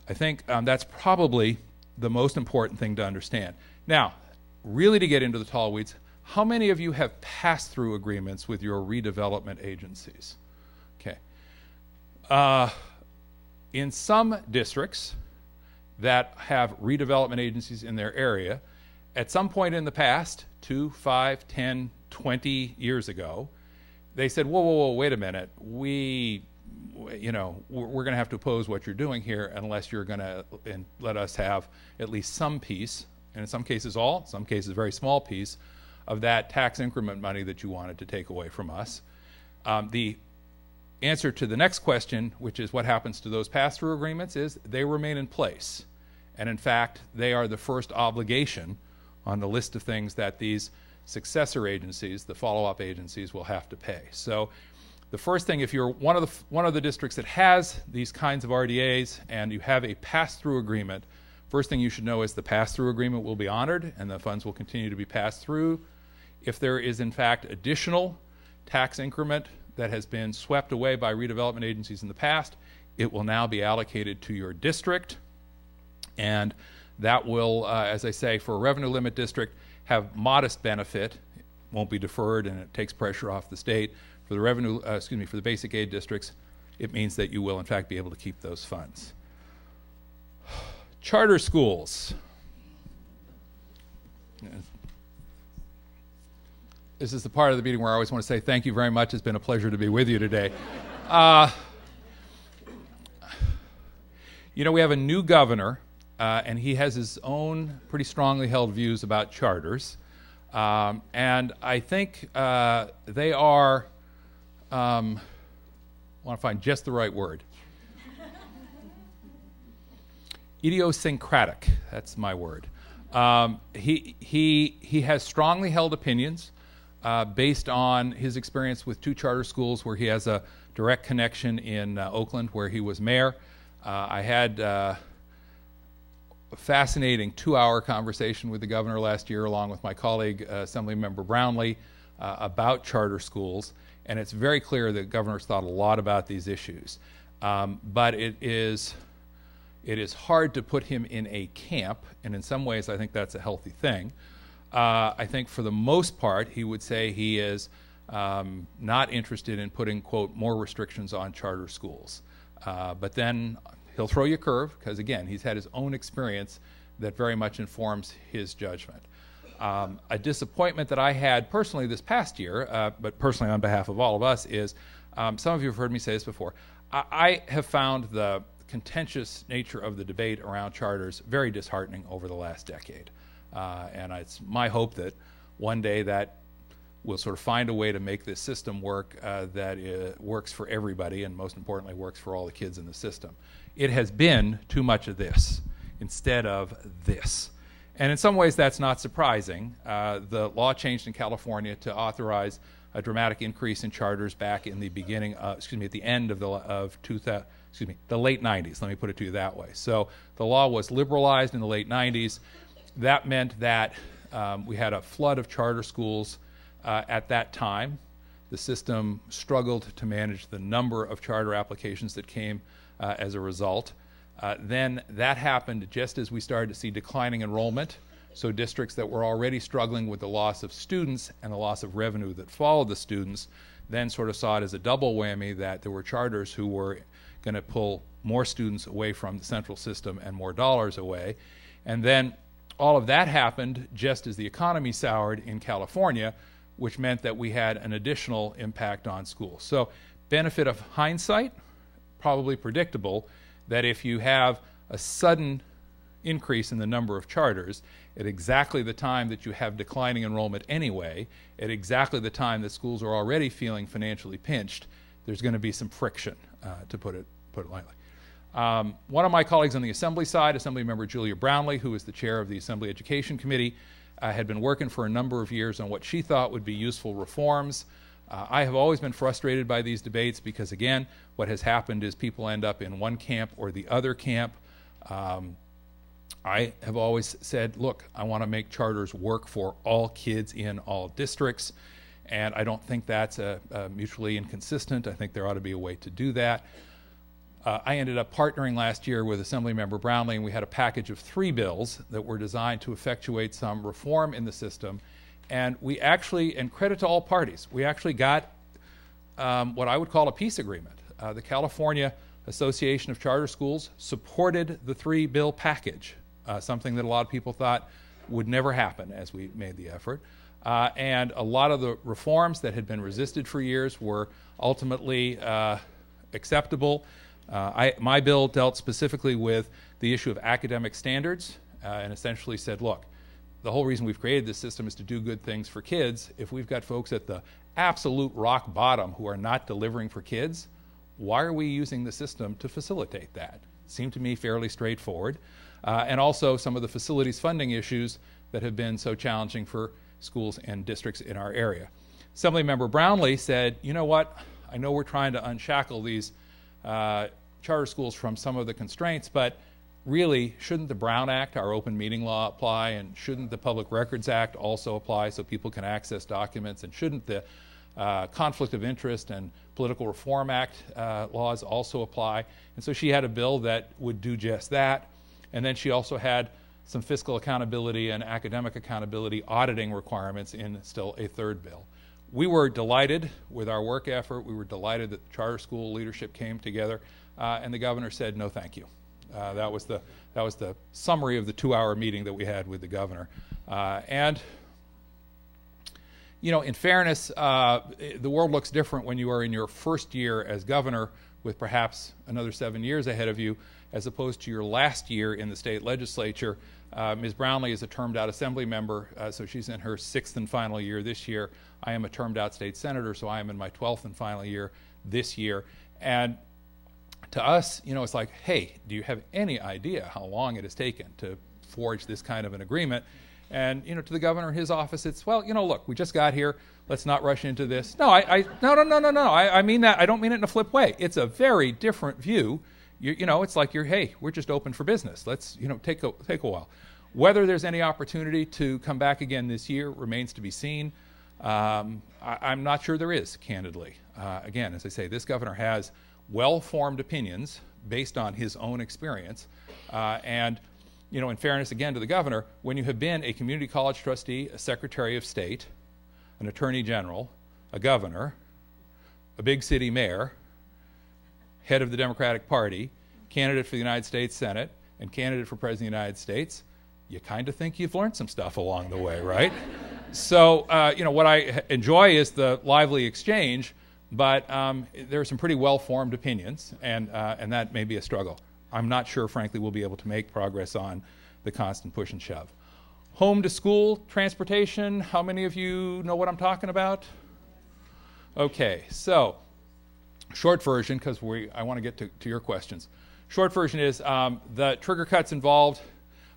I think that's probably the most important thing to understand. Now, really to get into the tall weeds, how many of you have pass-through agreements with your redevelopment agencies? Okay. In some districts that have redevelopment agencies in their area, at some point in the past, 2, 5, 10, 20 years ago, they said, whoa, wait a minute. We're going to have to oppose what you're doing here unless you're going to let us have at least some piece, and in some cases all, some cases very small piece, of that tax increment money that you wanted to take away from us. The answer to the next question, which is what happens to those pass-through agreements, is they remain in place. And in fact, they are the first obligation on the list of things that these successor agencies, the follow-up agencies, will have to pay. So The first thing, if you're one of the districts that has these kinds of RDAs and you have a pass-through agreement, first thing you should know is the pass-through agreement will be honored and the funds will continue to be passed through. If there is in fact additional tax increment that has been swept away by redevelopment agencies in the past, it will now be allocated to your district, and that will, as I say, for a revenue limit district, have modest benefit. It won't be deferred, and it takes pressure off the state. For the revenue, for the basic aid districts, it means that you will in fact be able to keep those funds. Charter schools. This is the part of the meeting where I always want to say thank you very much. It's been a pleasure to be with you today. You know, we have a new governor, and he has his own pretty strongly held views about charters. And I think they are, I want to find just the right word. Idiosyncratic, that's my word. He has strongly held opinions based on his experience with 2 charter schools where he has a direct connection in Oakland where he was mayor. I had a fascinating 2-hour conversation with the governor last year along with my colleague, Assemblymember Brownlee, about charter schools, and it's very clear that governor's thought a lot about these issues. But it is hard to put him in a camp, and in some ways I think that's a healthy thing. I think for the most part he would say he is not interested in putting, quote, more restrictions on charter schools. But then he'll throw you a curve because, again, he's had his own experience that very much informs his judgment. A disappointment that I had personally this past year, but personally on behalf of all of us, is some of you have heard me say this before. I have found the contentious nature of the debate around charters very disheartening over the last decade. And it's my hope that one day that we'll sort of find a way to make this system work that works for everybody and most importantly works for all the kids in the system. It has been too much of this instead of this. And in some ways that's not surprising. The law changed in California to authorize a dramatic increase in charters back in the beginning, at the end of the late 90s, let me put it to you that way. So the law was liberalized in the late 90s. That meant that we had a flood of charter schools at that time. The system struggled to manage the number of charter applications that came as a result. Then that happened just as we started to see declining enrollment. So districts that were already struggling with the loss of students and the loss of revenue that followed the students then sort of saw it as a double whammy that there were charters who were going to pull more students away from the central system and more dollars away. And then all of that happened just as the economy soured in California, which meant that we had an additional impact on schools. So benefit of hindsight, probably predictable, that if you have a sudden increase in the number of charters at exactly the time that you have declining enrollment anyway, at exactly the time that schools are already feeling financially pinched, there's going to be some friction, to put it lightly. One of my colleagues on the Assembly side, Assemblymember Julia Brownlee, who is the chair of the Assembly Education Committee, had been working for a number of years on what she thought would be useful reforms. I have always been frustrated by these debates because, again, what has happened is people end up in one camp or the other camp. I have always said, look, I want to make charters work for all kids in all districts, and I don't think that's mutually inconsistent. I think there ought to be a way to do that. I ended up partnering last year with Assemblymember Brownlee, and we had a package of 3 bills that were designed to effectuate some reform in the system. And we actually, and credit to all parties, we actually got what I would call a peace agreement. The California Association of Charter Schools supported the 3-bill package, something that a lot of people thought would never happen as we made the effort. And a lot of the reforms that had been resisted for years were ultimately acceptable. My bill dealt specifically with the issue of academic standards and essentially said, look, the whole reason we've created this system is to do good things for kids. If we've got folks at the absolute rock bottom who are not delivering for kids, why are we using the system to facilitate that? It seemed to me fairly straightforward. And also some of the facilities funding issues that have been so challenging for schools and districts in our area. Assemblymember Brownlee said, you know what, I know we're trying to unshackle these charter schools from some of the constraints, but really, shouldn't the Brown Act, our open meeting law, apply? And shouldn't the Public Records Act also apply so people can access documents? And shouldn't the Conflict of Interest and Political Reform Act laws also apply? And so she had a bill that would do just that. And then she also had some fiscal accountability and academic accountability auditing requirements in still a third bill. We were delighted with our work effort. We were delighted that the charter school leadership came together, and the governor said, no, thank you. That was the summary of the 2-hour meeting that we had with the governor. And you know, in fairness, the world looks different when you are in your first year as governor with perhaps another 7 years ahead of you, as opposed to your last year in the state legislature. Ms. Brownlee is a termed out assembly member, so she's in her 6th and final year this year. I am a termed out state senator, so I am in my 12th and final year this year. And to us, you know, it's like, hey, do you have any idea how long it has taken to forge this kind of an agreement? And, you know, to the governor and his office, it's, well, you know, look, we just got here. Let's not rush into this. No, no. I mean that. I don't mean it in a flip way. It's a very different view. You know, it's like hey, we're just open for business. Let's, you know, take a while. Whether there's any opportunity to come back again this year remains to be seen. I'm not sure there is, candidly. Again, as I say, this governor has well-formed opinions based on his own experience. And, you know, in fairness, again, to the governor, when you have been a community college trustee, a secretary of state, an attorney general, a governor, a big city mayor, head of the Democratic Party, candidate for the United States Senate, and candidate for President of the United States, you kind of think you've learned some stuff along the way, right? So, you know, what I enjoy is the lively exchange, but there are some pretty well-formed opinions, and that may be a struggle. I'm not sure, frankly, we'll be able to make progress on the constant push and shove. Home to school transportation, how many of you know what I'm talking about? Okay, so short version, because I want to get to your questions. Short version is the trigger cuts involved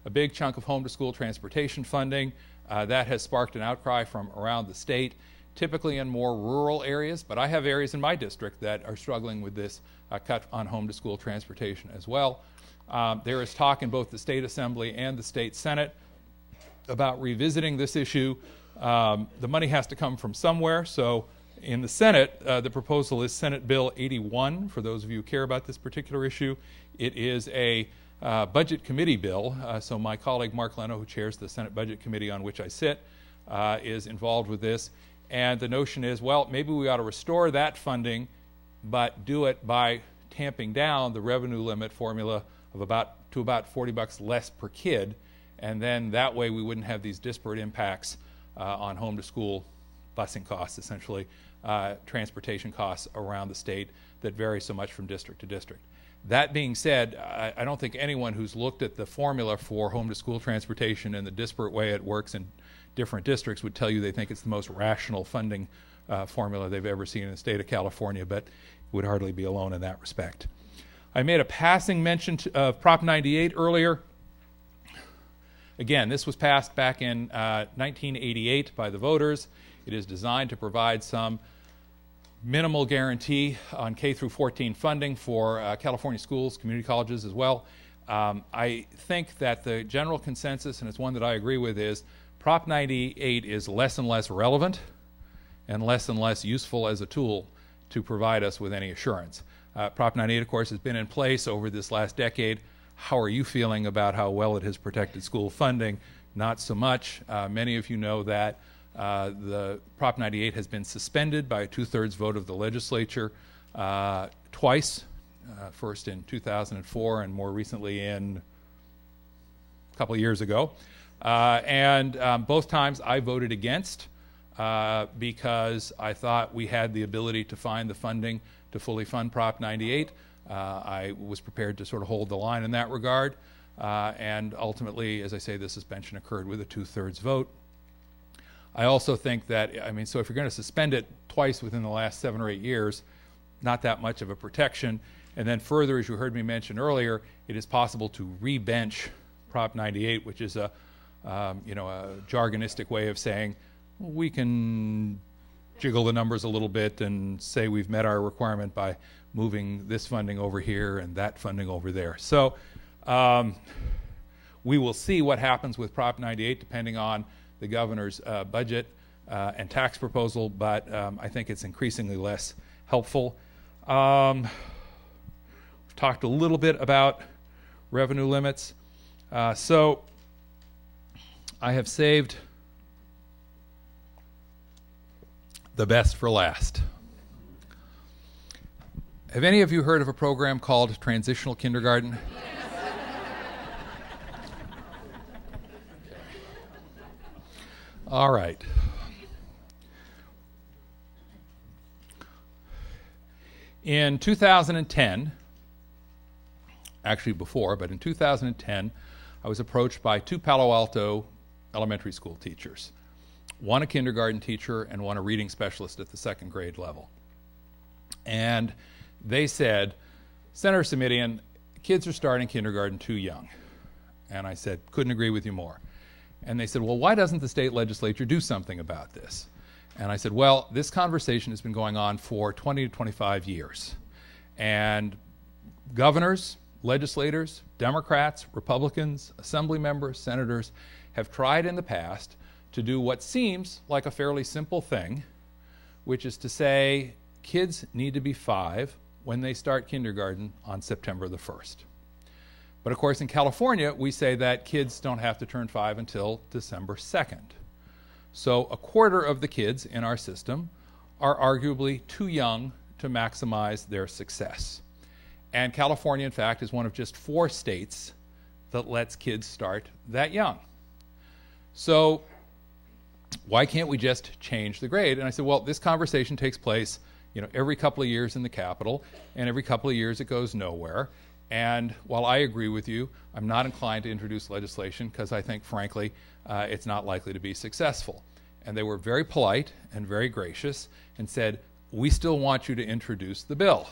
a big chunk of home to school transportation funding. That has sparked an outcry from around the state, typically in more rural areas, but I have areas in my district that are struggling with this cut on home to school transportation as well. There is talk in both the state assembly and the state senate about revisiting this issue. The money has to come from somewhere, so in the Senate, the proposal is Senate Bill 81, for those of you who care about this particular issue. It is a budget committee bill, so my colleague Mark Leno, who chairs the Senate Budget Committee on which I sit, is involved with this. And the notion is, well, maybe we ought to restore that funding, but do it by tamping down the revenue limit formula of about $40 less per kid, and then that way we wouldn't have these disparate impacts on home to school busing costs, essentially transportation costs around the state that vary so much from district to district. That being said, I don't think anyone who's looked at the formula for home to school transportation and the disparate way it works in different districts would tell you they think it's the most rational funding formula they've ever seen in the state of California, but would hardly be alone in that respect. I made a passing mention of Prop 98 earlier. Again, this was passed back in 1988 by the voters. It is designed to provide some minimal guarantee on K through 14 funding for California schools, community colleges as well. I think that the general consensus, and it's one that I agree with, is Prop 98 is less and less relevant and less useful as a tool to provide us with any assurance. Prop 98, of course, has been in place over this last decade. How are you feeling about how well it has protected school funding? Not so much. Many of you know that the Prop 98 has been suspended by a 2/3 vote of the legislature twice, first in 2004 and more recently in a couple of years ago. And both times I voted against because I thought we had the ability to find the funding to fully fund Prop 98. I was prepared to sort of hold the line in that regard. And ultimately, as I say, the suspension occurred with a 2/3 vote. I also think that, I mean, so if you're going to suspend it twice within the last 7 or 8 years, not that much of a protection. And then further, as you heard me mention earlier, it is possible to re-bench Prop 98, which is a jargonistic way of saying we can jiggle the numbers a little bit and say we've met our requirement by moving this funding over here and that funding over there. So we will see what happens with Prop 98 depending on the governor's budget and tax proposal, but I think it's increasingly less helpful. We've talked a little bit about revenue limits. So I have saved the best for last. Have any of you heard of a program called Transitional Kindergarten? All right. In 2010, actually before, but in 2010, I was approached by two Palo Alto elementary school teachers, one a kindergarten teacher and one a reading specialist at the second grade level. And they said, Senator Simitian, kids are starting kindergarten too young. And I said, couldn't agree with you more. And they said, well, why doesn't the state legislature do something about this? And I said, well, this conversation has been going on for 20 to 25 years. And governors, legislators, Democrats, Republicans, assembly members, senators have tried in the past to do what seems like a fairly simple thing, which is to say kids need to be 5 when they start kindergarten on September the 1st. But of course in California we say that kids don't have to turn 5 until December 2nd. So a quarter of the kids in our system are arguably too young to maximize their success. And California, in fact, is one of just 4 states that lets kids start that young. So why can't we just change the grade? And I said, well, this conversation takes place, every couple of years in the Capitol, and every couple of years it goes nowhere. And while I agree with you, I'm not inclined to introduce legislation because I think, frankly, it's not likely to be successful. And they were very polite and very gracious and said, we still want you to introduce the bill.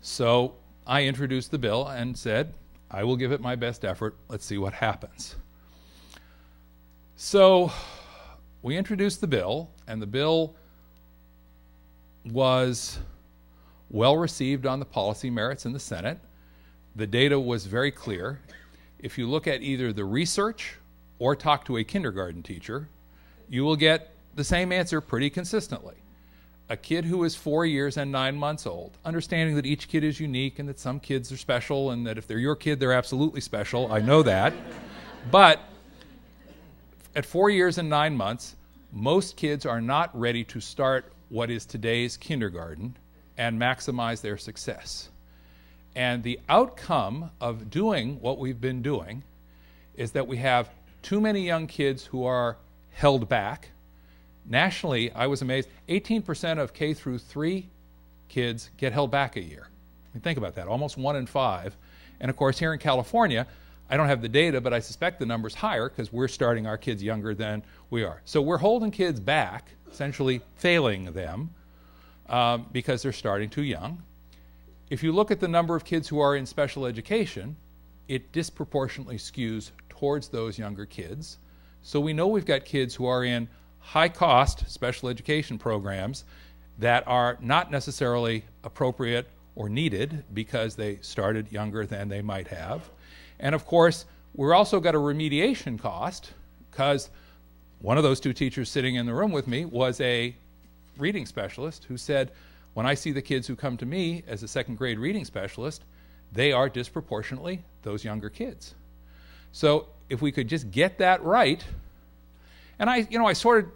So I introduced the bill and said, I will give it my best effort. Let's see what happens. So we introduced the bill, and the bill was well received on the policy merits in the Senate. The data was very clear. If you look at either the research or talk to a kindergarten teacher, you will get the same answer pretty consistently. A kid who is 4 years and 9 months old, understanding that each kid is unique and that some kids are special and that if they're your kid, they're absolutely special. I know that. But at 4 years and 9 months, most kids are not ready to start what is today's kindergarten and maximize their success. And the outcome of doing what we've been doing is that we have too many young kids who are held back. Nationally, I was amazed, 18% of K through 3 kids get held back a year. I mean, think about that, almost 1 in 5. And of course, here in California, I don't have the data, but I suspect the number's higher because we're starting our kids younger than we are. So we're holding kids back, essentially failing them because they're starting too young. If you look at the number of kids who are in special education, it disproportionately skews towards those younger kids. So we know we've got kids who are in high-cost special education programs that are not necessarily appropriate or needed because they started younger than they might have. And of course, we're also got a remediation cost because one of those 2 teachers sitting in the room with me was a reading specialist who said, when I see the kids who come to me as a second grade reading specialist, they are disproportionately those younger kids. So if we could just get that right, and I sort of,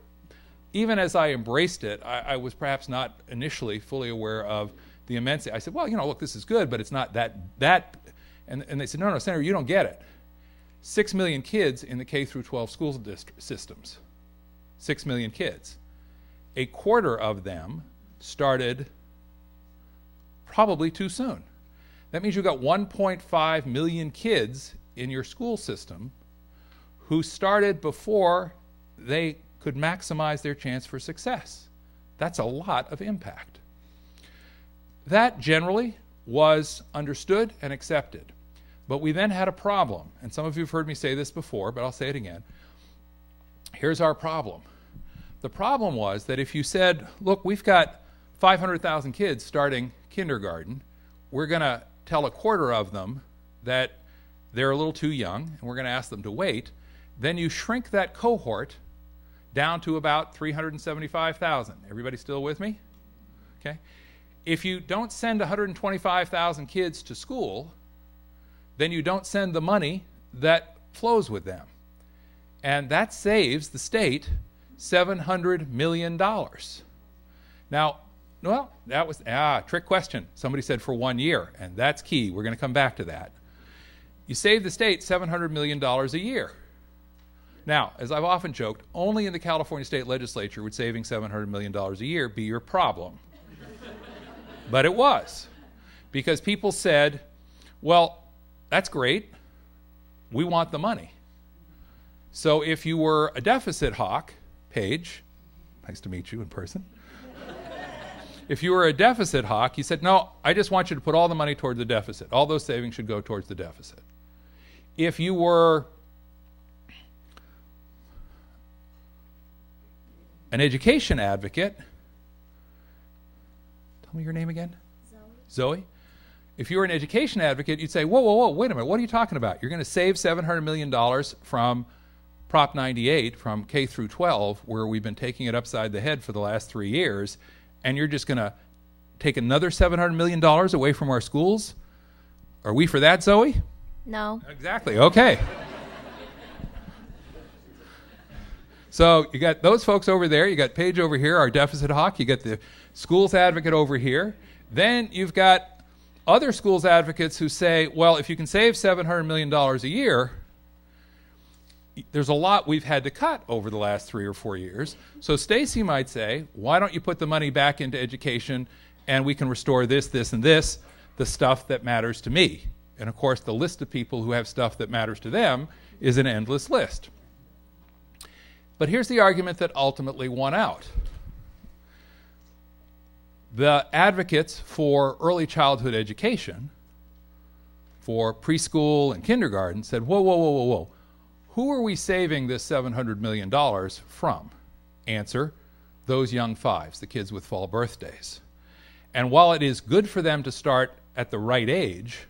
even as I embraced it, I was perhaps not initially fully aware of the immensity. I said, well, look, this is good, but it's not that, and they said, no, Senator, you don't get it. 6 million kids in the K through 12 school systems. 6 million kids. A quarter of them started probably too soon. That means you've got 1.5 million kids in your school system who started before they could maximize their chance for success. That's a lot of impact. That generally was understood and accepted. But we then had a problem, and some of you have heard me say this before, but I'll say it again. Here's our problem. The problem was that if you said, look, we've got 500,000 kids starting kindergarten, we're going to tell a quarter of them that they're a little too young, and we're going to ask them to wait, then you shrink that cohort down to about 375,000. Everybody still with me? Okay. If you don't send 125,000 kids to school, then you don't send the money that flows with them. And that saves the state $700 million. Now, well, that was trick question. Somebody said for 1 year, and that's key. We're going to come back to that. You save the state $700 million a year. Now, as I've often joked, only in the California State Legislature would saving $700 million a year be your problem. But it was, because people said, well, that's great. We want the money. So if you were a deficit hawk, Paige, nice to meet you in person. If you were a deficit hawk, you said, no, I just want you to put all the money toward the deficit. All those savings should go towards the deficit. If you were an education advocate, tell me your name again? Zoe. If you were an education advocate, you'd say, whoa, whoa, whoa, wait a minute, what are you talking about? You're going to save $700 million from Prop 98, from K through 12, where we've been taking it upside the head for the last 3 years, and you're just going to take another $700 million away from our schools? Are we for that, Zoe? No. Exactly, okay. So you got those folks over there, you got Paige over here, our deficit hawk, you got the schools advocate over here. Then you've got other schools advocates who say, well, if you can save $700 million a year, there's a lot we've had to cut over the last 3 or 4 years. So Stacy might say, why don't you put the money back into education and we can restore this, this, and this, the stuff that matters to me. And of course, the list of people who have stuff that matters to them is an endless list. But here's the argument that ultimately won out. The advocates for early childhood education, for preschool and kindergarten, said, whoa, whoa, whoa, whoa, whoa. Who are we saving this $700 million from? Answer, those young fives, the kids with fall birthdays. And while it is good for them to start at the right age,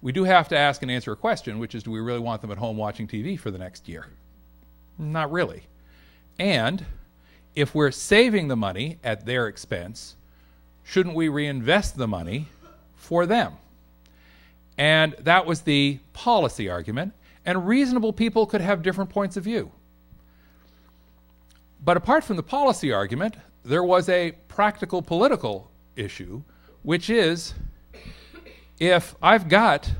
we do have to ask and answer a question, which is, do we really want them at home watching TV for the next year? Not really. And if we're saving the money at their expense, shouldn't we reinvest the money for them? And that was the policy argument. And reasonable people could have different points of view. But apart from the policy argument, there was a practical political issue, which is, if I've got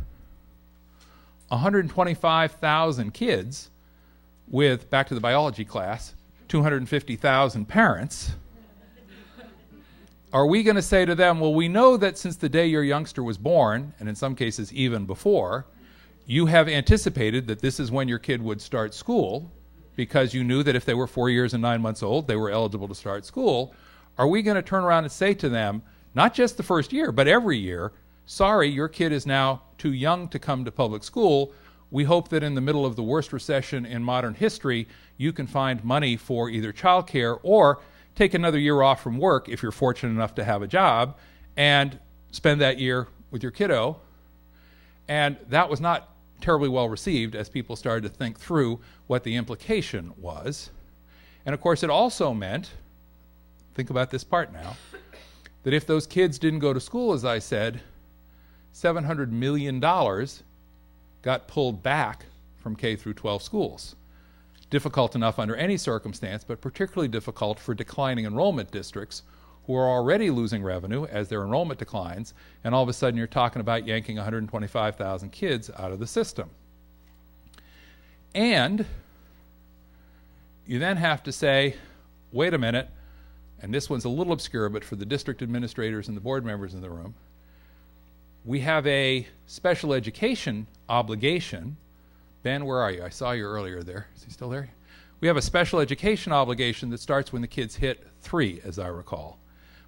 125,000 kids with, back to the biology class, 250,000 parents, are we going to say to them, well, we know that since the day your youngster was born, and in some cases even before, you have anticipated that this is when your kid would start school, because you knew that if they were 4 years and 9 months old, they were eligible to start school. Are we going to turn around and say to them, not just the first year, but every year, sorry, your kid is now too young to come to public school. We hope that in the middle of the worst recession in modern history, you can find money for either childcare or take another year off from work if you're fortunate enough to have a job and spend that year with your kiddo. And that was not terribly well received as people started to think through what the implication was. And of course, it also meant, think about this part now, that if those kids didn't go to school, as I said, $700 million got pulled back from K through 12 schools. Difficult enough under any circumstance, but particularly difficult for declining enrollment districts who are already losing revenue as their enrollment declines, and all of a sudden you're talking about yanking 125,000 kids out of the system. And you then have to say, wait a minute, and this one's a little obscure, but for the district administrators and the board members in the room, we have a special education obligation. Ben, where are you? I saw you earlier there. Is he still there? We have a special education obligation that starts when the kids hit 3, as I recall.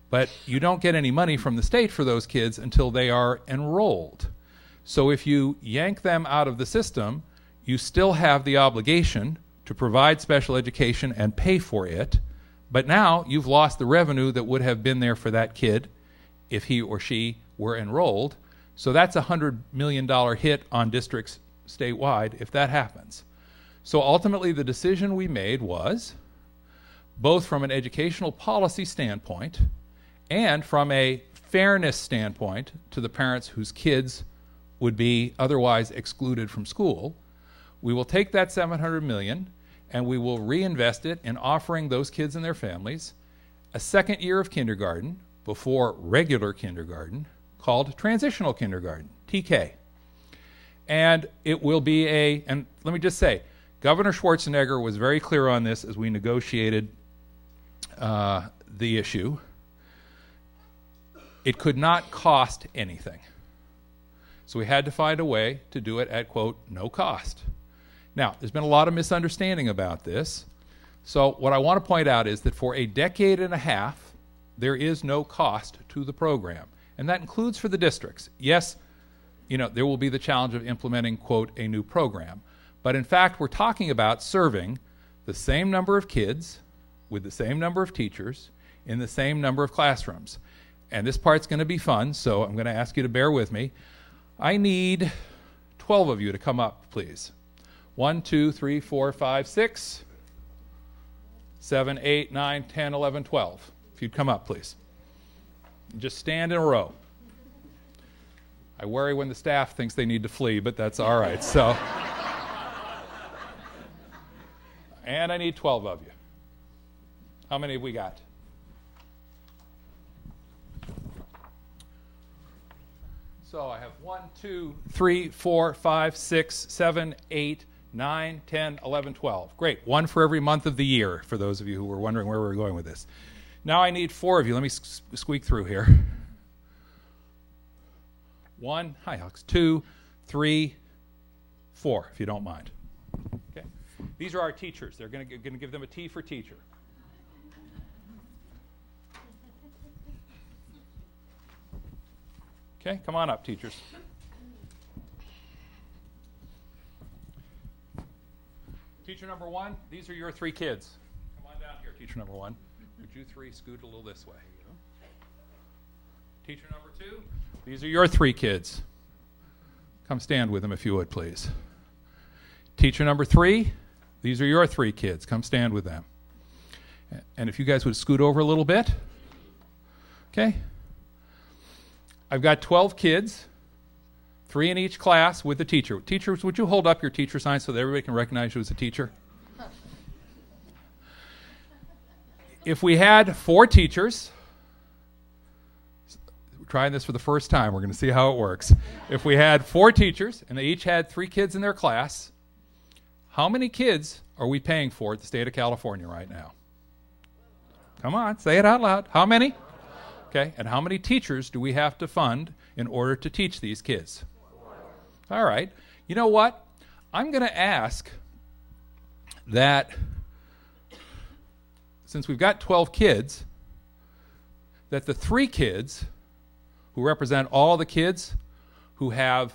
But you don't get any money from the state for those kids until they are enrolled. So if you yank them out of the system, you still have the obligation to provide special education and pay for it, but now you've lost the revenue that would have been there for that kid if he or she were enrolled. So that's a $100 million hit on districts statewide if that happens. So ultimately the decision we made was, both from an educational policy standpoint and from a fairness standpoint to the parents whose kids would be otherwise excluded from school, we will take that $700 million and we will reinvest it in offering those kids and their families a second year of kindergarten before regular kindergarten called transitional kindergarten, TK. And it will be and let me just say, Governor Schwarzenegger was very clear on this as we negotiated the issue. It could not cost anything. So we had to find a way to do it at, quote, no cost. Now, there's been a lot of misunderstanding about this. So what I want to point out is that for a decade and a half, there is no cost to the program. And that includes for the districts. Yes, there will be the challenge of implementing, quote, a new program. But in fact, we're talking about serving the same number of kids with the same number of teachers in the same number of classrooms. And this part's going to be fun, so I'm going to ask you to bear with me. I need 12 of you to come up, please. 1, 2, 3, 4, 5, 6, 7, 8, 9, 10, 11, 12. If you'd come up, please. Just stand in a row. I worry when the staff thinks they need to flee, but that's all right. So, and I need 12 of you. How many have we got? So I have 1, 2, 3, 4, 5, 6, 7, 8, 9, 10, 11, 12. Great. One for every month of the year, for those of you who were wondering where we were going with this. Now I need 4 of you. Let me squeak through here. 1, hi Alex, 2, 3, 4, if you don't mind. Okay. These are our teachers. They're going to give them a T for teacher. Okay, come on up, teachers. Teacher number 1, these are your 3 kids. Come on down here, teacher number 1. Would you 3 scoot a little this way? Teacher number 2, these are your 3 kids. Come stand with them if you would, please. Teacher number 3, these are your 3 kids. Come stand with them. And if you guys would scoot over a little bit. Okay. I've got 12 kids, 3 in each class with the teacher. Teachers, would you hold up your teacher sign so that everybody can recognize you as a teacher? If we had 4 teachers, we're trying this for the first time, we're going to see how it works. If we had 4 teachers and they each had 3 kids in their class, how many kids are we paying for at the state of California right now? Come on, say it out loud. How many? Okay, and how many teachers do we have to fund in order to teach these kids? 4. All right. You know what? I'm going to ask that, since we've got 12 kids, that the 3 kids who represent all the kids who have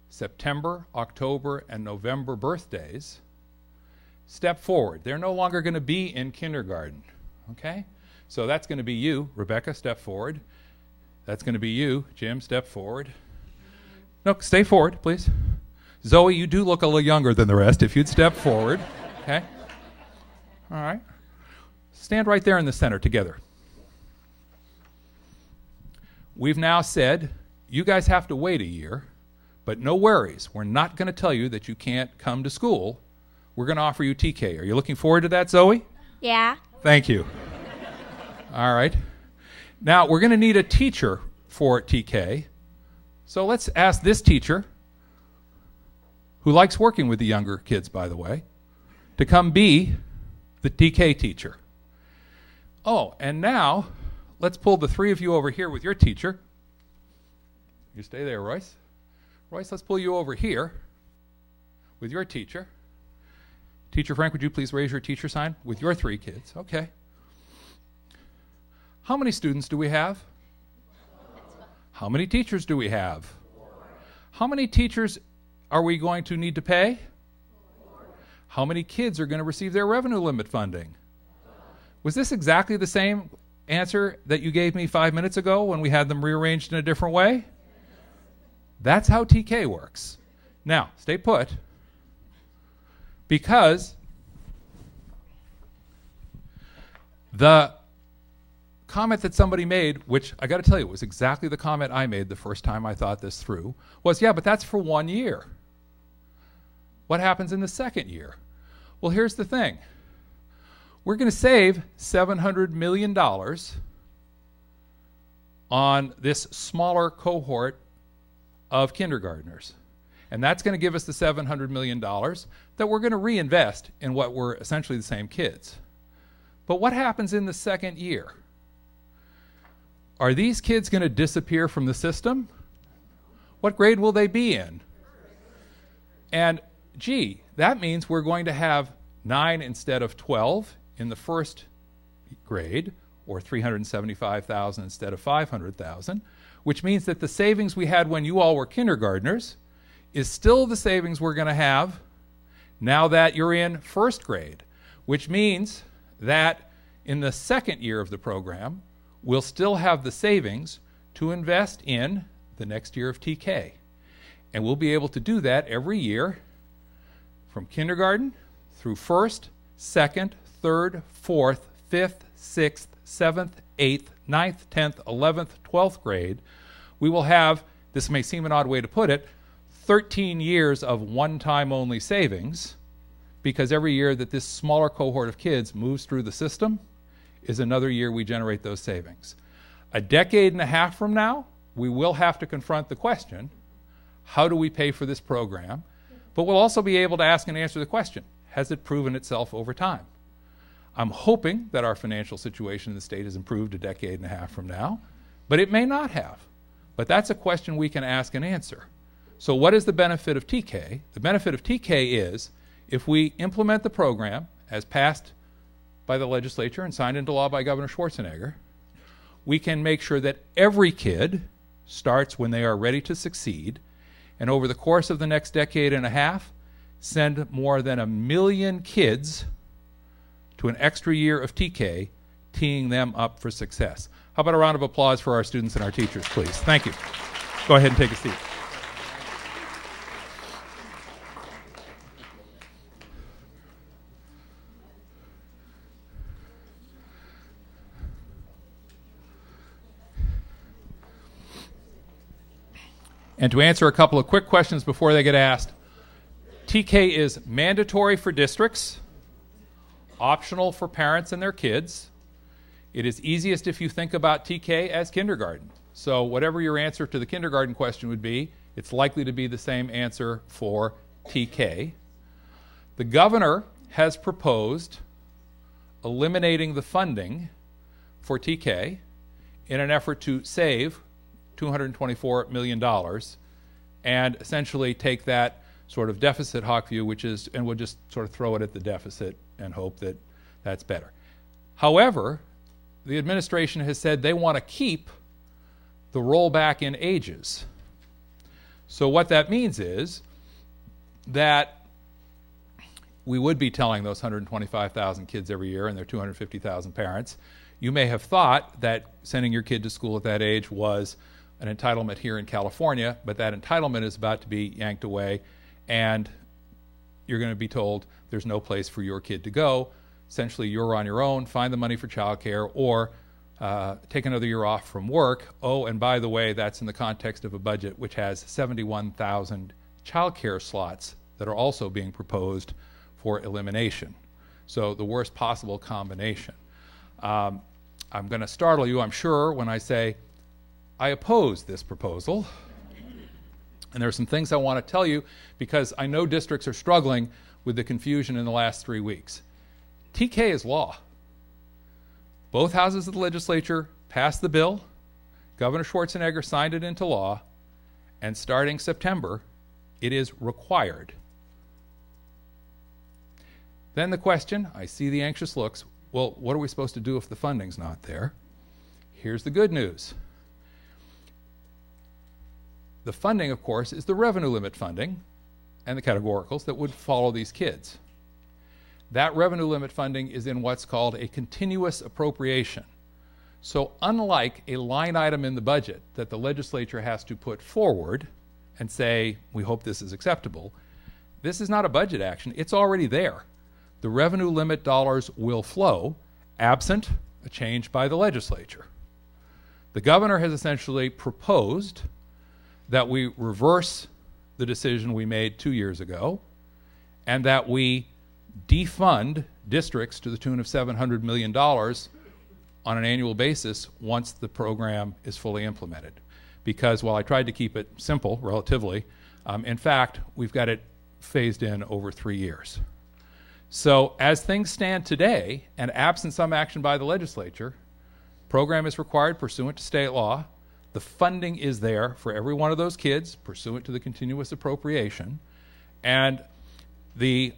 September, October, and November birthdays step forward. They're no longer going to be in kindergarten, okay? So that's going to be you, Rebecca, step forward. That's going to be you, Jim, step forward. No, stay forward, please. Zoe, you do look a little younger than the rest. If you'd step forward, okay? All right. Stand right there in the center together. We've now said, you guys have to wait a year, but no worries. We're not going to tell you that you can't come to school. We're going to offer you TK. Are you looking forward to that, Zoe? Yeah. Thank you. All right. Now, we're going to need a teacher for TK. So let's ask this teacher, who likes working with the younger kids, by the way, to come be the TK teacher. Oh, and now, let's pull the 3 of you over here with your teacher. You stay there, Royce. Royce, let's pull you over here with your teacher. Teacher Frank, would you please raise your teacher sign with your 3 kids? Okay. How many students do we have? How many teachers do we have? How many teachers are we going to need to pay? How many kids are going to receive their revenue limit funding? Was this exactly the same answer that you gave me 5 minutes ago when we had them rearranged in a different way? That's how TK works. Now, stay put, because the comment that somebody made, which I got to tell you was exactly the comment I made the first time I thought this through, was, yeah, but that's for 1 year. What happens in the second year? Well, here's the thing. We're going to save $700 million on this smaller cohort of kindergartners. And that's going to give us the $700 million that we're going to reinvest in what were essentially the same kids. But what happens in the second year? Are these kids going to disappear from the system? What grade will they be in? And gee, that means we're going to have 9 instead of 12 in the first grade, or 375,000 instead of 500,000, which means that the savings we had when you all were kindergartners is still the savings we're going to have now that you're in first grade, which means that in the second year of the program, we'll still have the savings to invest in the next year of TK. And we'll be able to do that every year from kindergarten through first, second, third, fourth, fifth, sixth, seventh, eighth, ninth, 10th, 11th, 12th grade. We will have, this may seem an odd way to put it, 13 years of one-time only savings, because every year that this smaller cohort of kids moves through the system is another year we generate those savings. A decade and a half from now, we will have to confront the question, how do we pay for this program? But we'll also be able to ask and answer the question, has it proven itself over time? I'm hoping that our financial situation in the state has improved a decade and a half from now, but it may not have. But that's a question we can ask and answer. So what is the benefit of TK? The benefit of TK is if we implement the program as passed by the legislature and signed into law by Governor Schwarzenegger, we can make sure that every kid starts when they are ready to succeed, and over the course of the next decade and a half, send more than 1 million kids to an extra year of TK, teeing them up for success. How about a round of applause for our students and our teachers, please? Thank you. Go ahead and take a seat. And to answer a couple of quick questions before they get asked, TK is mandatory for districts, optional for parents and their kids. It is easiest if you think about TK as kindergarten. So whatever your answer to the kindergarten question would be, it's likely to be the same answer for TK. The governor has proposed eliminating the funding for TK in an effort to save $224 million and essentially take that sort of deficit hawk view, which is, and we'll just sort of throw it at the deficit and hope that that's better. However, the administration has said they want to keep the rollback in ages. So what that means is that we would be telling those 125,000 kids every year and their 250,000 parents, you may have thought that sending your kid to school at that age was an entitlement here in California, but that entitlement is about to be yanked away, and you're going to be told there's no place for your kid to go. Essentially, you're on your own, find the money for childcare, or take another year off from work. Oh, and by the way, that's in the context of a budget which has 71,000 childcare slots that are also being proposed for elimination. So the worst possible combination. I'm going to startle you, I'm sure, when I say I oppose this proposal. And there are some things I want to tell you because I know districts are struggling with the confusion in the last 3 weeks. TK is law. Both houses of the legislature passed the bill. Governor Schwarzenegger signed it into law. And starting September, it is required. Then the question, I see the anxious looks, well, what are we supposed to do if the funding's not there? Here's the good news. The funding, of course, is the revenue limit funding and the categoricals that would follow these kids. that revenue limit funding is in what's called a continuous appropriation. So unlike a line item in the budget that the legislature has to put forward and say, we hope this is acceptable, this is not a budget action. It's already there. The revenue limit dollars will flow absent a change by the legislature. The governor has essentially proposed that we reverse the decision we made 2 years ago and that we defund districts to the tune of $700 million on an annual basis once the program is fully implemented. Because while I tried to keep it simple, relatively, in fact, we've got it phased in over 3 years. So as things stand today, and absent some action by the legislature, program is required pursuant to state law. The funding is there for every one of those kids pursuant to the continuous appropriation. And the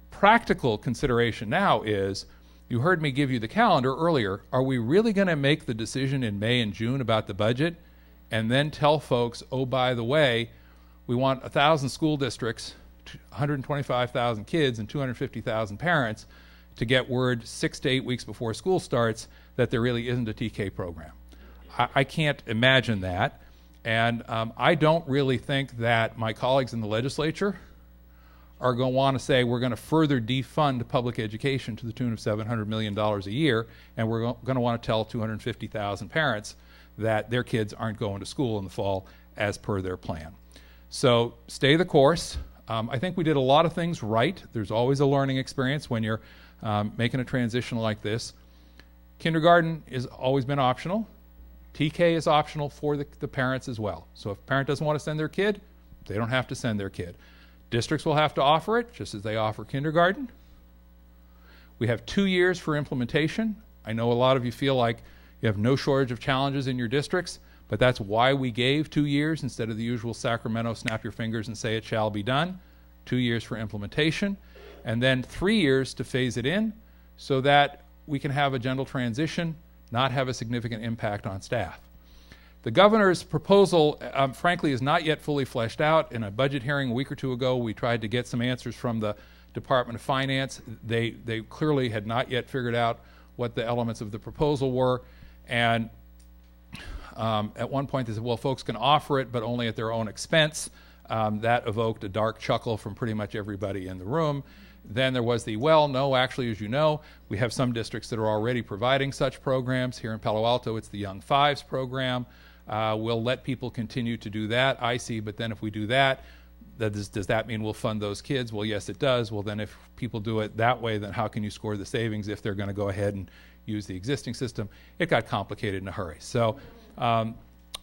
practical consideration now is, you heard me give you the calendar earlier, are we really going to make the decision in May and June about the budget and then tell folks, oh, by the way, we want 1,000 school districts, 125,000 kids and 250,000 parents to get word 6 to 8 weeks before school starts that there really isn't a TK program? I can't imagine that. And I don't really think that my colleagues in the legislature are going to want to say we're going to further defund public education to the tune of $700 million a year, and we're going to want to tell 250,000 parents that their kids aren't going to school in the fall as per their plan. So stay the course. I think we did a lot of things right. There's always a learning experience when you're making a transition like this. Kindergarten has always been optional. TK is optional for the parents as well. So if a parent doesn't want to send their kid, they don't have to send their kid. Districts will have to offer it, just as they offer kindergarten. We have 2 years for implementation. I know a lot of you feel like you have no shortage of challenges in your districts, but that's why we gave 2 years instead of the usual Sacramento, snap your fingers and say it shall be done. 2 years for implementation, and then 3 years to phase it in so that we can have a gentle transition, not have a significant impact on staff. The governor's proposal, frankly, is not yet fully fleshed out. In a budget hearing a week or two ago, we tried to get some answers from the Department of Finance. They clearly had not yet figured out what the elements of the proposal were. And at one point they said, well, folks can offer it, but only at their own expense. That evoked a dark chuckle from pretty much everybody in the room. Then there was the, well, no, actually, as you know, we have some districts that are already providing such programs. Here in Palo Alto, it's the Young Fives program. We'll let people continue to do that. I see, but then if we do that, does that mean we'll fund those kids? Well, yes, it does. Well, then if people do it that way, then how can you score the savings if they're going to go ahead and use the existing system? It got complicated in a hurry. So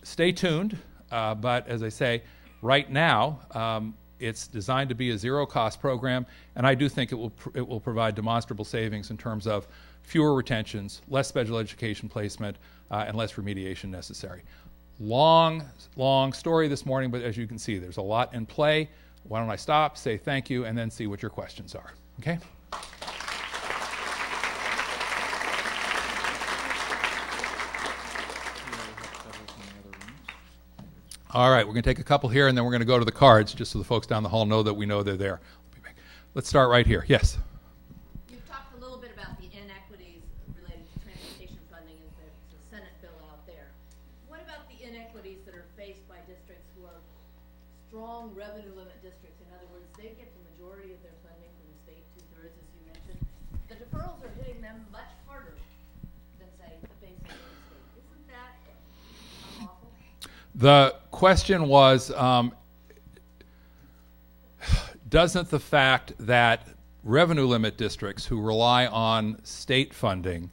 stay tuned. But as I say, right now, it's designed to be a zero-cost program, and I do think it will provide demonstrable savings in terms of fewer retentions, less special education placement, and less remediation necessary. Long story this morning, but as you can see, there's a lot in play. Why don't I stop, say thank you, and then see what your questions are, okay? All right, we're going to take a couple here, and then we're going to go to the cards, just so the folks down the hall know that we know they're there. Let's start right here. Yes? You've talked a little bit about the inequities related to transportation funding and the Senate bill out there. What about the inequities that are faced by districts who are strong revenue limit districts? In other words, they get the majority of their funding from the state, 2/3, as you mentioned. The deferrals are hitting them much harder than, say, the basic in the state. Isn't that unlawful? The question was, doesn't the fact that revenue limit districts who rely on state funding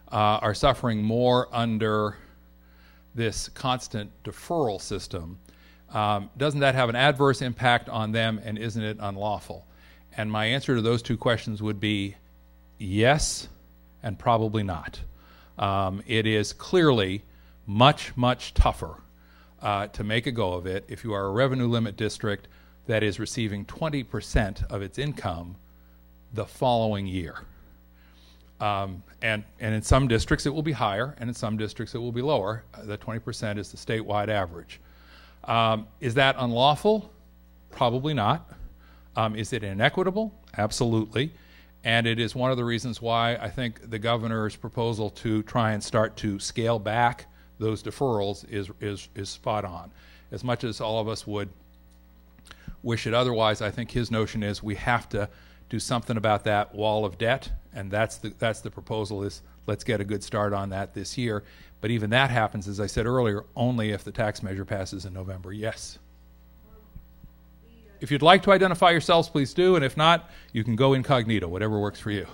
are suffering more under this constant deferral system, doesn't that have an adverse impact on them, and isn't it unlawful? And my answer to those two questions would be yes, and probably not. It is clearly much, much tougher to make a go of it if you are a revenue limit district that is receiving 20% of its income the following year. And in some districts it will be higher, and in some districts it will be lower. The 20% is the statewide average. Is that unlawful? Probably not. Is it inequitable? Absolutely. And it is one of the reasons why I think the governor's proposal to try and start to scale back those deferrals is spot on. As much as all of us would wish it otherwise, I think his notion is we have to do something about that wall of debt, and that's the proposal, is let's get a good start on that this year. But even that happens, as I said earlier, only if the tax measure passes in November. Yes? If you'd like to identify yourselves, please do, and if not, you can go incognito, whatever works for you.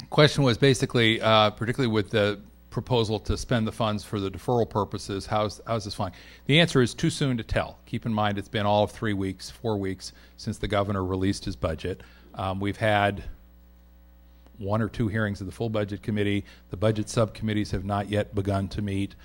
Question was basically, particularly with the proposal to spend the funds for the deferral purposes, how's this flying? The answer is too soon to tell. Keep in mind it's been all of 3 weeks, 4 weeks since the governor released his budget. We've had 1 or 2 hearings of the full budget committee. The budget subcommittees have not yet begun to meet.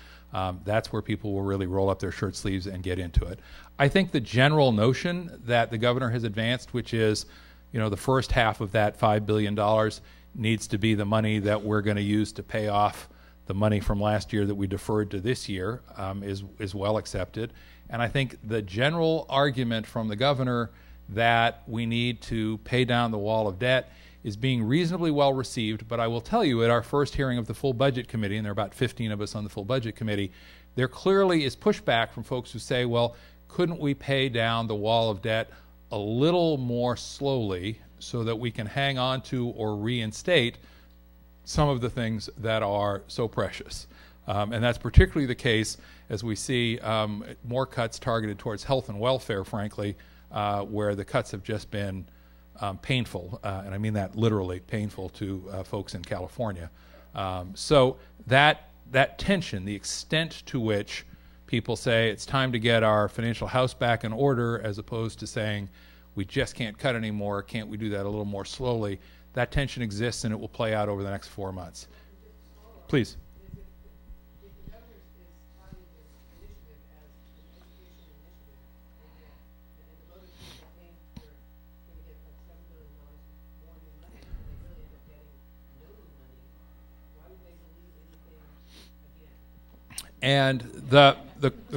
That's where people will really roll up their shirt sleeves and get into it. I think the general notion that the governor has advanced, which is, the first half of that $5 billion needs to be the money that we're going to use to pay off the money from last year that we deferred to this year, is well accepted. And I think the general argument from the governor that we need to pay down the wall of debt is being reasonably well received. But I will tell you, at our first hearing of the full budget committee, and there are about 15 of us on the full budget committee, there clearly is pushback from folks who say, well, couldn't we pay down the wall of debt a little more slowly so that we can hang on to or reinstate some of the things that are so precious. And that's particularly the case as we see more cuts targeted towards health and welfare, frankly, where the cuts have just been painful, and I mean that literally painful to folks in California. So that tension, the extent to which people say it's time to get our financial house back in order, as opposed to saying we just can't cut anymore, can't we do that a little more slowly, that tension exists and it will play out over the next 4 months. Please. And the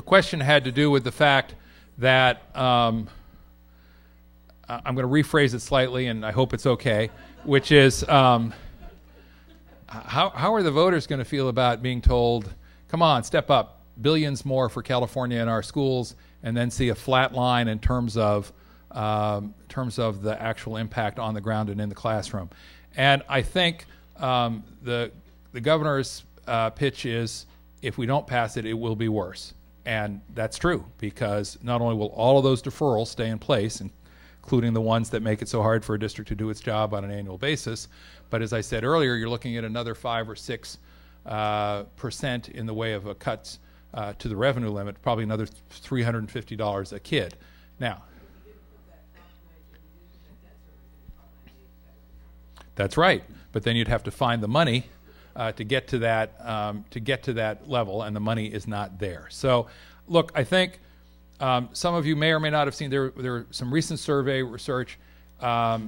question had to do with the fact that I'm going to rephrase it slightly, and I hope it's okay, which is how are the voters going to feel about being told, come on, step up, billions more for California in our schools, and then see a flat line in terms of the actual impact on the ground and in the classroom. And I think the governor's pitch is, if we don't pass it, it will be worse. And that's true, because not only will all of those deferrals stay in place, including the ones that make it so hard for a district to do its job on an annual basis, but as I said earlier, you're looking at another 5 or 6% in the way of cuts to the revenue limit, probably another $350 a kid. Now, that's right, but then you'd have to find the money to get to that level, and the money is not there. So, look, I think some of you may or may not have seen there are some recent survey research that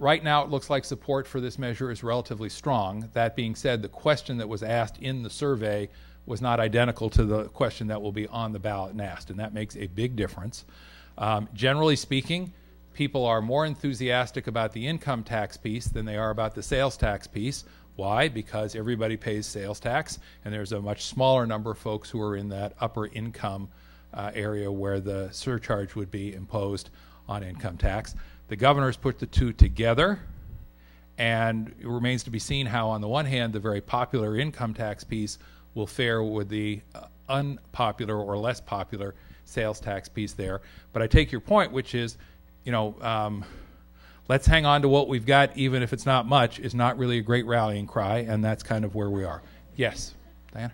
right now it looks like support for this measure is relatively strong. That being said, the question that was asked in the survey was not identical to the question that will be on the ballot and asked, and that makes a big difference. Generally speaking, people are more enthusiastic about the income tax piece than they are about the sales tax piece. Why? Because everybody pays sales tax, and there's a much smaller number of folks who are in that upper income area where the surcharge would be imposed on income tax. The governor's put the two together, and it remains to be seen how, on the one hand, the very popular income tax piece will fare with the unpopular or less popular sales tax piece there. But I take your point, which is, let's hang on to what we've got, even if it's not much, is not really a great rallying cry, and that's kind of where we are. Yes, Diana?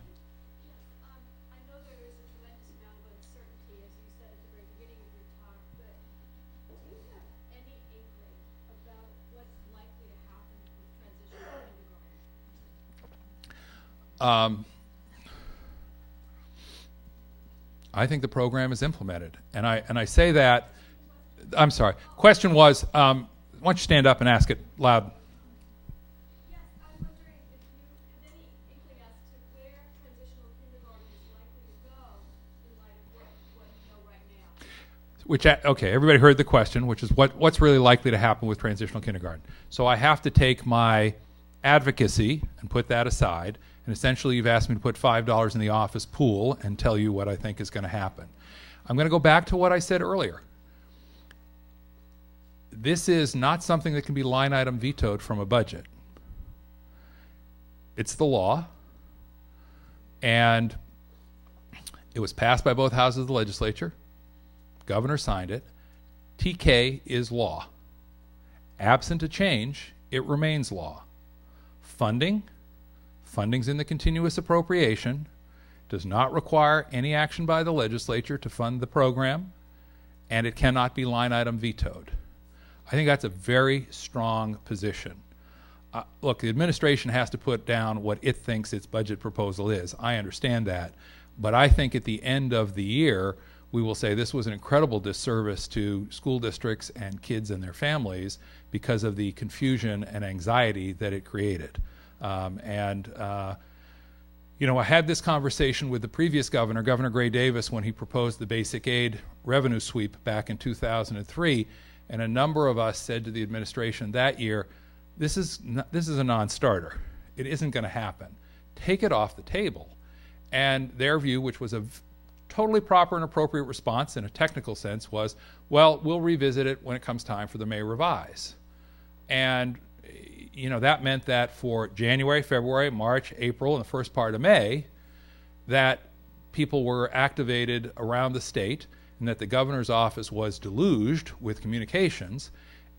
I know there is a tremendous amount of uncertainty, as you said at the very beginning of your talk, but do you have any inkling about what's likely to happen with transitional kindergarten? I think the program is implemented, and I say that. I'm sorry. Question was, why don't you stand up and ask it loud? Yes, I'm wondering if you have any inkling as to where transitional kindergarten is likely to go in light of what you know right now. Okay, everybody heard the question, which is what's really likely to happen with transitional kindergarten. So I have to take my advocacy and put that aside, and essentially you've asked me to put $5 in the office pool and tell you what I think is going to happen. I'm going to go back to what I said earlier. This is not something that can be line item vetoed from a budget. It's the law, and it was passed by both houses of the legislature. Governor signed it. TK is law. Absent a change, it remains law. Funding's in the continuous appropriation, does not require any action by the legislature to fund the program, and it cannot be line item vetoed. I think that's a very strong position. Look, the administration has to put down what it thinks its budget proposal is. I understand that. But I think at the end of the year, we will say this was an incredible disservice to school districts and kids and their families because of the confusion and anxiety that it created. You know, I had this conversation with the previous governor, Governor Gray Davis, when he proposed the basic aid revenue sweep back in 2003, and a number of us said to the administration that year, this is a non-starter. It isn't going to happen. Take it off the table. And their view, which was a totally proper and appropriate response in a technical sense, was, well, we'll revisit it when it comes time for the May revise. And you know, that meant that for January, February, March, April, and the first part of May, that people were activated around the state, and that the governor's office was deluged with communications,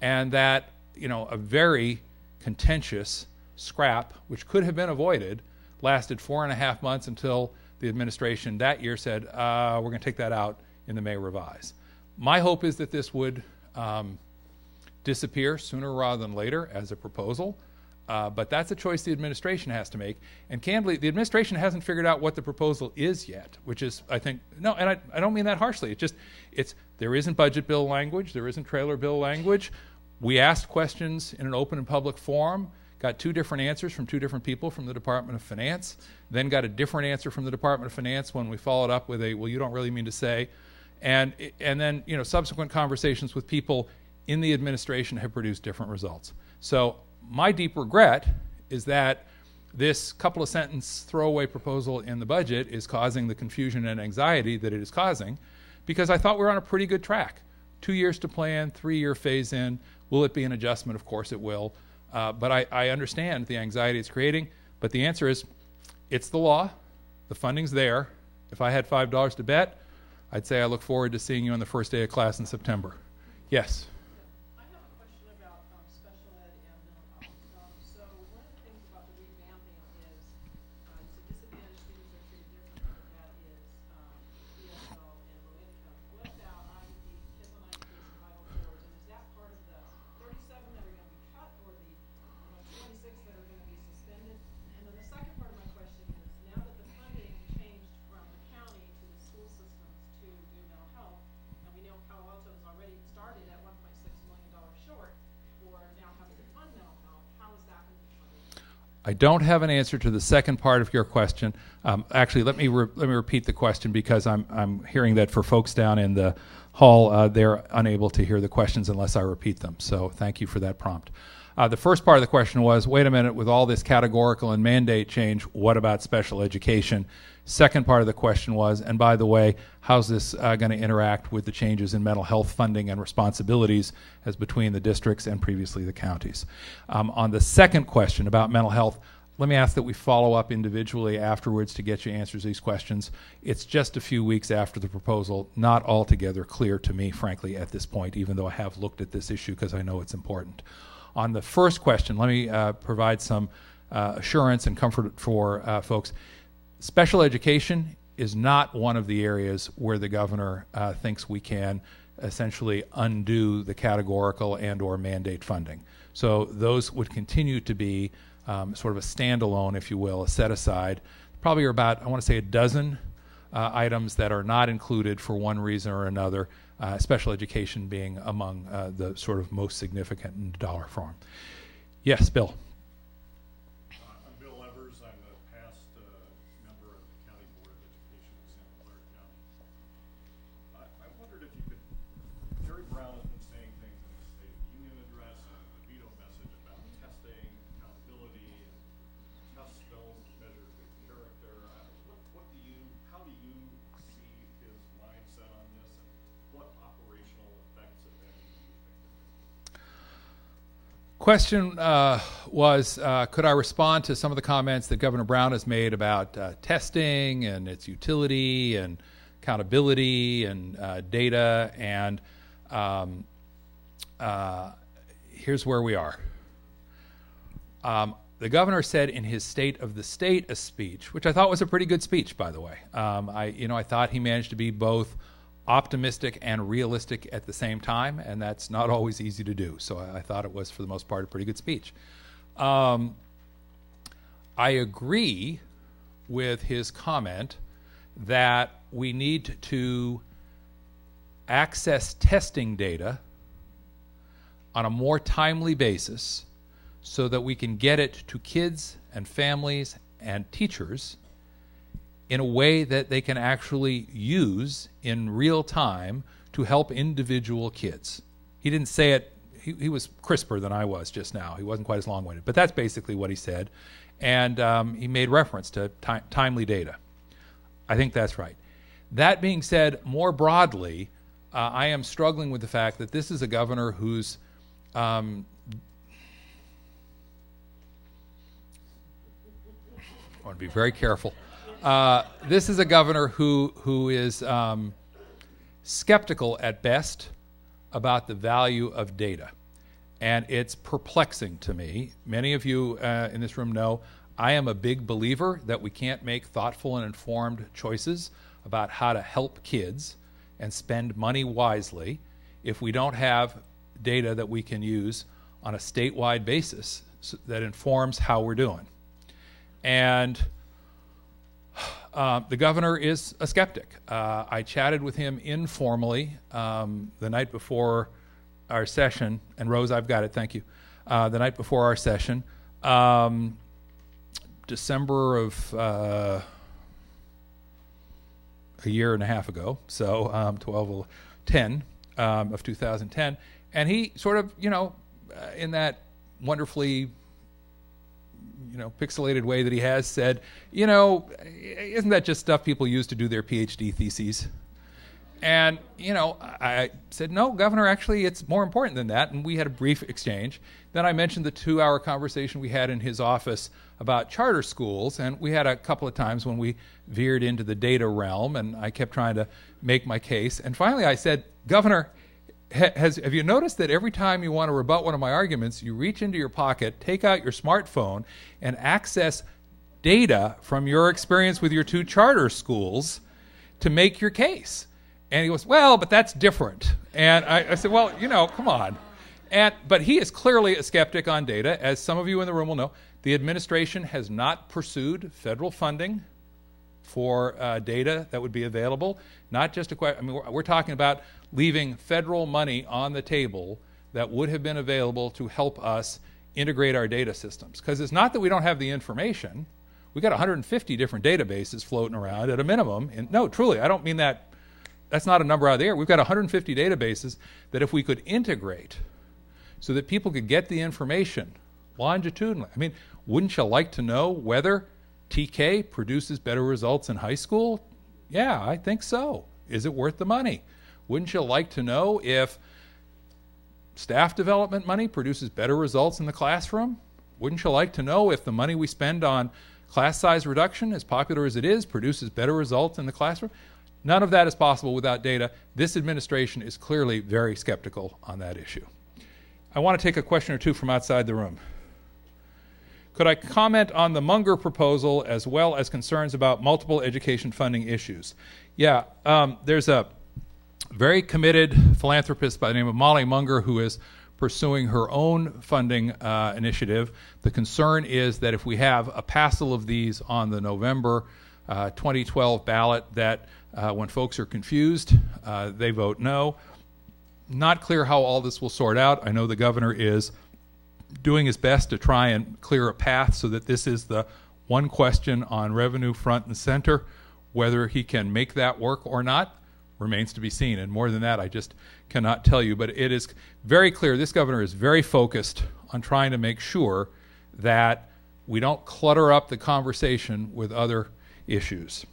and that, you know, a very contentious scrap, which could have been avoided, lasted 4.5 months until the administration that year said, we're going to take that out in the May revise. My hope is that this would disappear sooner rather than later as a proposal, but that's a choice the administration has to make. And candidly, the administration hasn't figured out what the proposal is yet, which is, I think, no, and I don't mean that harshly. There isn't budget bill language, there isn't trailer bill language. We asked questions in an open and public forum, got 2 different answers from 2 different people from the Department of Finance, then got a different answer from the Department of Finance when we followed up with a, well, you don't really mean to say, and then, you know, subsequent conversations with people in the administration have produced different results. So my deep regret is that this couple of sentence throwaway proposal in the budget is causing the confusion and anxiety that it is causing, because I thought we were on a pretty good track. 2 years to plan, 3-year phase in. Will it be an adjustment? Of course it will. But I understand the anxiety it's creating. But the answer is, it's the law. The funding's there. If I had $5 to bet, I'd say I look forward to seeing you on the first day of class in September. Yes? I have a question about special ed and mental health. So one of the things about the revamping is disadvantaged students are treated differently. That is ESL and low income. What about IEP, kids on IEPs and 504s? And is that part of the 37 that are going to be cut, or the 26 that are going to be suspended? And then the second part of my question is, now that the funding changed from the county to the school systems to do mental health, and we know Palo Alto has already started at $1.6 million short for now having to fund mental health, how is that going to be funded? I don't have an answer to the second part of your question. Actually, let me repeat the question, because I'm hearing that for folks down in the hall, they're unable to hear the questions unless I repeat them. So thank you for that prompt. The first part of the question was, wait a minute, with all this categorical and mandate change, what about special education? Second part of the question was, and by the way, how's this going to interact with the changes in mental health funding and responsibilities as between the districts and previously the counties? On the second question about mental health, let me ask that we follow up individually afterwards to get you answers to these questions. It's just a few weeks after the proposal, not altogether clear to me, frankly, at this point, even though I have looked at this issue because I know it's important. On the first question, let me provide some assurance and comfort for folks. Special education is not one of the areas where the governor thinks we can essentially undo the categorical and or mandate funding. So those would continue to be sort of a standalone, if you will, a set aside. Probably are about, I want to say, a dozen items that are not included for one reason or another, special education being among the sort of most significant in dollar form. Yes, Bill. I'm Bill Evers. I'm a past member of the County Board of Education in Santa Clara County. I wondered if you could, Jerry Brown has been saying things in his State of the Union address and the veto message about testing, accountability, and tests don't measure good character. How do you see his mindset on this, and what operational effects, if any, do you think? Question was, could I respond to some of the comments that Governor Brown has made about testing and its utility and accountability and data, and here's where we are. The governor said in his State of the State speech, which I thought was a pretty good speech, by the way. I thought he managed to be both optimistic and realistic at the same time, and that's not always easy to do. So I thought it was, for the most part, a pretty good speech. I agree with his comment that we need to access testing data on a more timely basis so that we can get it to kids and families and teachers in a way that they can actually use in real time to help individual kids. He didn't say it, he was crisper than I was just now. He wasn't quite as long-winded, but that's basically what he said. And he made reference to timely data. I think that's right. That being said, more broadly, I am struggling with the fact that this is a governor who's I want to be very careful. This is a governor who is skeptical at best about the value of data. And it's perplexing to me. Many of you in this room know I am a big believer that we can't make thoughtful and informed choices about how to help kids and spend money wisely if we don't have data that we can use on a statewide basis that informs how we're doing. And the governor is a skeptic. I chatted with him informally the night before our session, and Rose, I've got it, thank you. The night before our session, December of a year and a half ago, so 12/10 of 2010, and he sort of, in that wonderfully pixelated way that he has said, isn't that just stuff people use to do their PhD theses? And, I said, no, Governor, actually, it's more important than that. And we had a brief exchange. Then I mentioned the 2-hour conversation we had in his office about charter schools. And we had a couple of times when we veered into the data realm, and I kept trying to make my case. And finally I said, Governor, have you noticed that every time you want to rebut one of my arguments, you reach into your pocket, take out your smartphone, and access data from your experience with your 2 charter schools to make your case? And he goes, well, but that's different. And I said, well, come on. But he is clearly a skeptic on data. As some of you in the room will know, the administration has not pursued federal funding for data that would be available. Not just a question, we're talking about leaving federal money on the table that would have been available to help us integrate our data systems. Because it's not that we don't have the information. We've got 150 different databases floating around at a minimum. And no, truly, I don't mean that. That's not a number out of the air. We've got 150 databases that if we could integrate so that people could get the information longitudinally. Wouldn't you like to know whether TK produces better results in high school? Yeah, I think so. Is it worth the money? Wouldn't you like to know if staff development money produces better results in the classroom? Wouldn't you like to know if the money we spend on class size reduction, as popular as it is, produces better results in the classroom? None of that is possible without data. This administration is clearly very skeptical on that issue. I want to take a question or two from outside the room. Could I comment on the Munger proposal as well as concerns about multiple education funding issues? Yeah, there's a very committed philanthropist by the name of Molly Munger who is pursuing her own funding initiative. The concern is that if we have a passel of these on the November 2012 ballot, that when folks are confused, they vote no. Not clear how all this will sort out. I know the governor is doing his best to try and clear a path so that this is the one question on revenue front and center. Whether he can make that work or not remains to be seen. And more than that, I just cannot tell you. But it is very clear this governor is very focused on trying to make sure that we don't clutter up the conversation with other issues.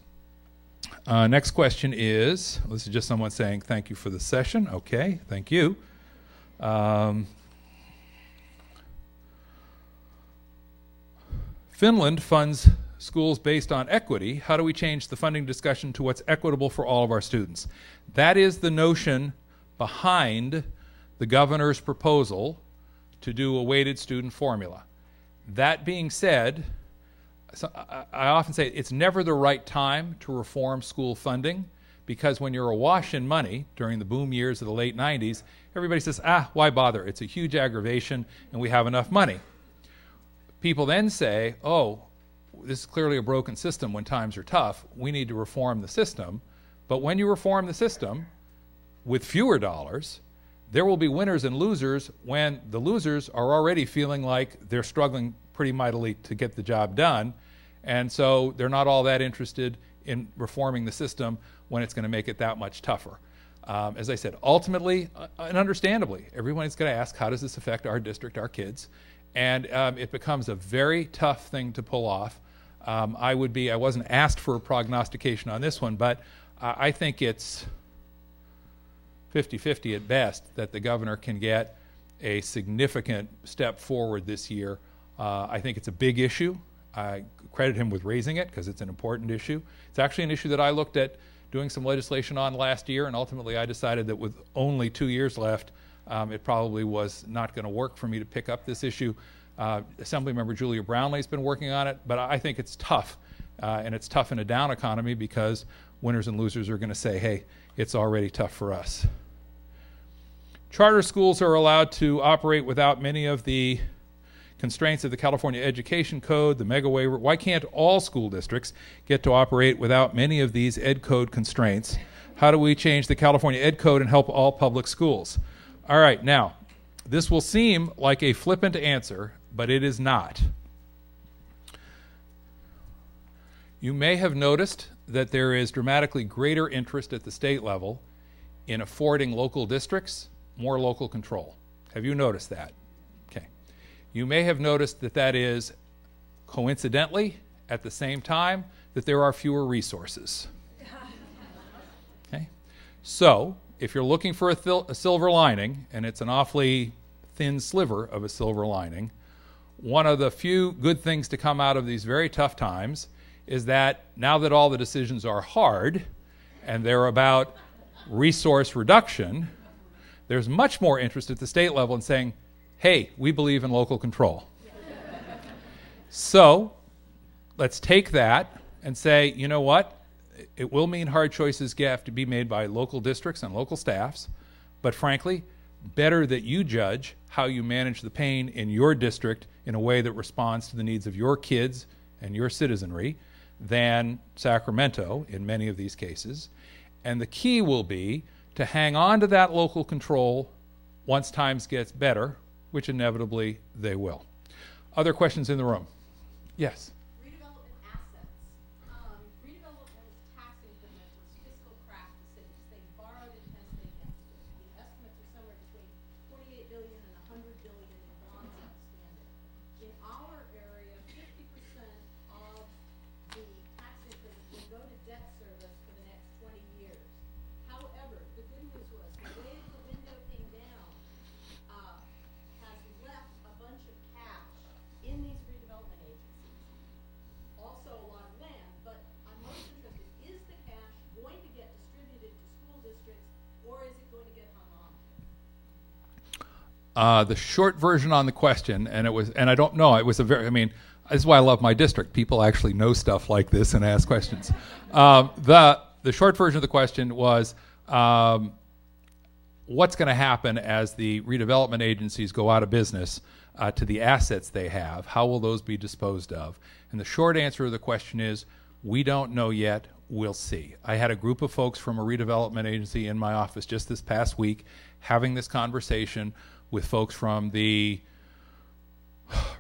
Next question is, this is just someone saying thank you for the session. Okay, thank you. Finland funds schools based on equity. How do we change the funding discussion to what's equitable for all of our students? That is the notion behind the governor's proposal to do a weighted student formula. That being said, so I often say it's never the right time to reform school funding, because when you're awash in money during the boom years of the late 90s, everybody says, why bother? It's a huge aggravation and we have enough money. People then say, oh, this is clearly a broken system when times are tough. We need to reform the system. But when you reform the system with fewer dollars, there will be winners and losers when the losers are already feeling like they're struggling pretty mightily to get the job done. And so they're not all that interested in reforming the system when it's going to make it that much tougher. As I said, ultimately and understandably, everyone's going to ask, how does this affect our district, our kids? And it becomes a very tough thing to pull off. I wasn't asked for a prognostication on this one, but I think it's 50-50 at best that the governor can get a significant step forward this year. I think it's a big issue. I credit him with raising it because it's an important issue. It's actually an issue that I looked at doing some legislation on last year, and ultimately I decided that with only 2 years left, it probably was not going to work for me to pick up this issue. Assemblymember Julia Brownlee's been working on it, but I think it's tough, and it's tough in a down economy because winners and losers are going to say, hey, it's already tough for us. Charter schools are allowed to operate without many of the constraints of the California Education Code, the mega waiver. Why can't all school districts get to operate without many of these Ed Code constraints? How do we change the California Ed Code and help all public schools? All right, now, this will seem like a flippant answer, but it is not. You may have noticed that there is dramatically greater interest at the state level in affording local districts more local control. Have you noticed that? Okay. You may have noticed that that is coincidentally at the same time that there are fewer resources. Okay. So, if you're looking for a silver lining, and it's an awfully thin sliver of a silver lining, one of the few good things to come out of these very tough times is that now that all the decisions are hard and they're about resource reduction, there's much more interest at the state level in saying, hey, we believe in local control. So let's take that and say, you know what? It will mean hard choices have to be made by local districts and local staffs, but frankly, better that you judge how you manage the pain in your district in a way that responds to the needs of your kids and your citizenry than Sacramento in many of these cases. And the key will be to hang on to that local control once times gets better, which inevitably they will. Other questions in the room? Yes. Redevelopment assets. Redevelopment tax increment was fiscal practices. They borrowed intensely against it. The estimates are somewhere between $28 billion and $100 billion in bonds outstanding. In our area, 50% of the tax increment will go to debt service for the next 20 years. However, the good news was the way the window came down has left a bunch of cash in The short version on the question, and I don't know, it was this is why I love my district. People actually know stuff like this and ask questions. The short version of the question was, what's going to happen as the redevelopment agencies go out of business to the assets they have? How will those be disposed of? And the short answer to the question is, we don't know yet. We'll see. I had a group of folks from a redevelopment agency in my office just this past week having this conversation with folks from the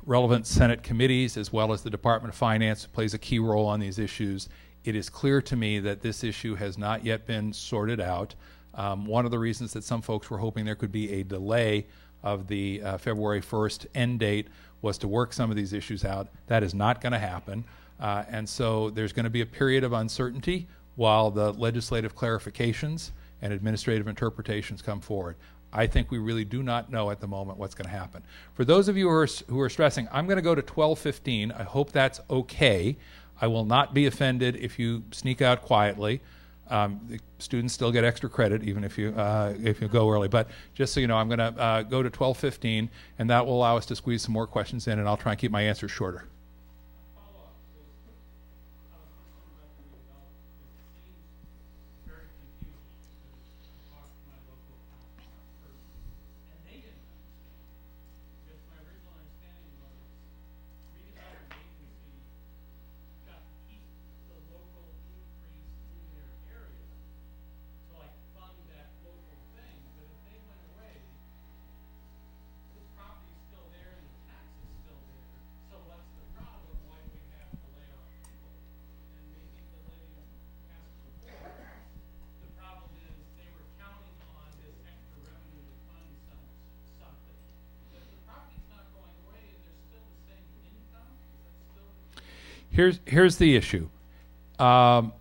relevant Senate committees as well as the Department of Finance, who plays a key role on these issues. It is clear to me that this issue has not yet been sorted out. One of the reasons that some folks were hoping there could be a delay of the February 1st end date was to work some of these issues out. That is not going to happen. And so there's going to be a period of uncertainty while the legislative clarifications and administrative interpretations come forward. I think we really do not know at the moment what's going to happen. For those of you who are stressing, I'm going to go to 12:15. I hope that's okay. I will not be offended if you sneak out quietly. The students still get extra credit even if you go early. But just so you know, I'm going to go to 12:15, and that will allow us to squeeze some more questions in, and I'll try and keep my answers shorter. Here's the issue. The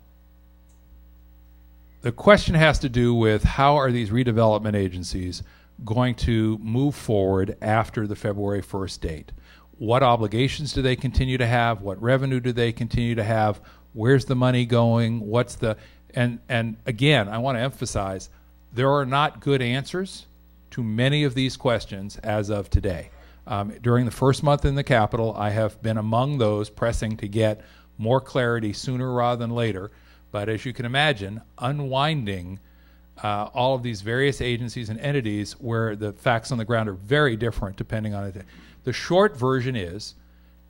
question has to do with how are these redevelopment agencies going to move forward after the February 1st date? What obligations do they continue to have? What revenue do they continue to have? Where's the money going? What's the and again, I want to emphasize there are not good answers to many of these questions as of today. During the first month in the Capitol, I have been among those pressing to get more clarity sooner rather than later. But as you can imagine, unwinding all of these various agencies and entities where the facts on the ground are very different depending on it. The short version is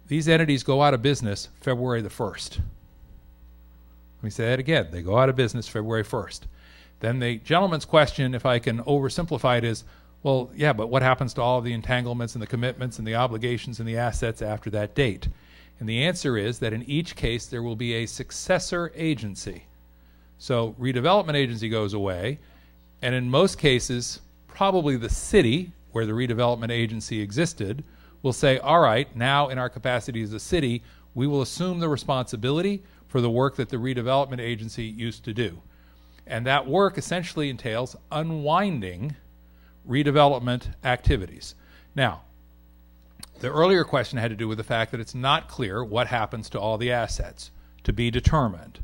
these entities go out of business February the 1st. Let me say that again. They go out of business February 1st. Then the gentleman's question, if I can oversimplify it, is, well, yeah, but what happens to all of the entanglements and the commitments and the obligations and the assets after that date? And the answer is that in each case there will be a successor agency. So redevelopment agency goes away, and in most cases, probably the city where the redevelopment agency existed will say, all right, now in our capacity as a city, we will assume the responsibility for the work that the redevelopment agency used to do. And that work essentially entails unwinding redevelopment activities. Now, the earlier question had to do with the fact that it's not clear what happens to all the assets, to be determined.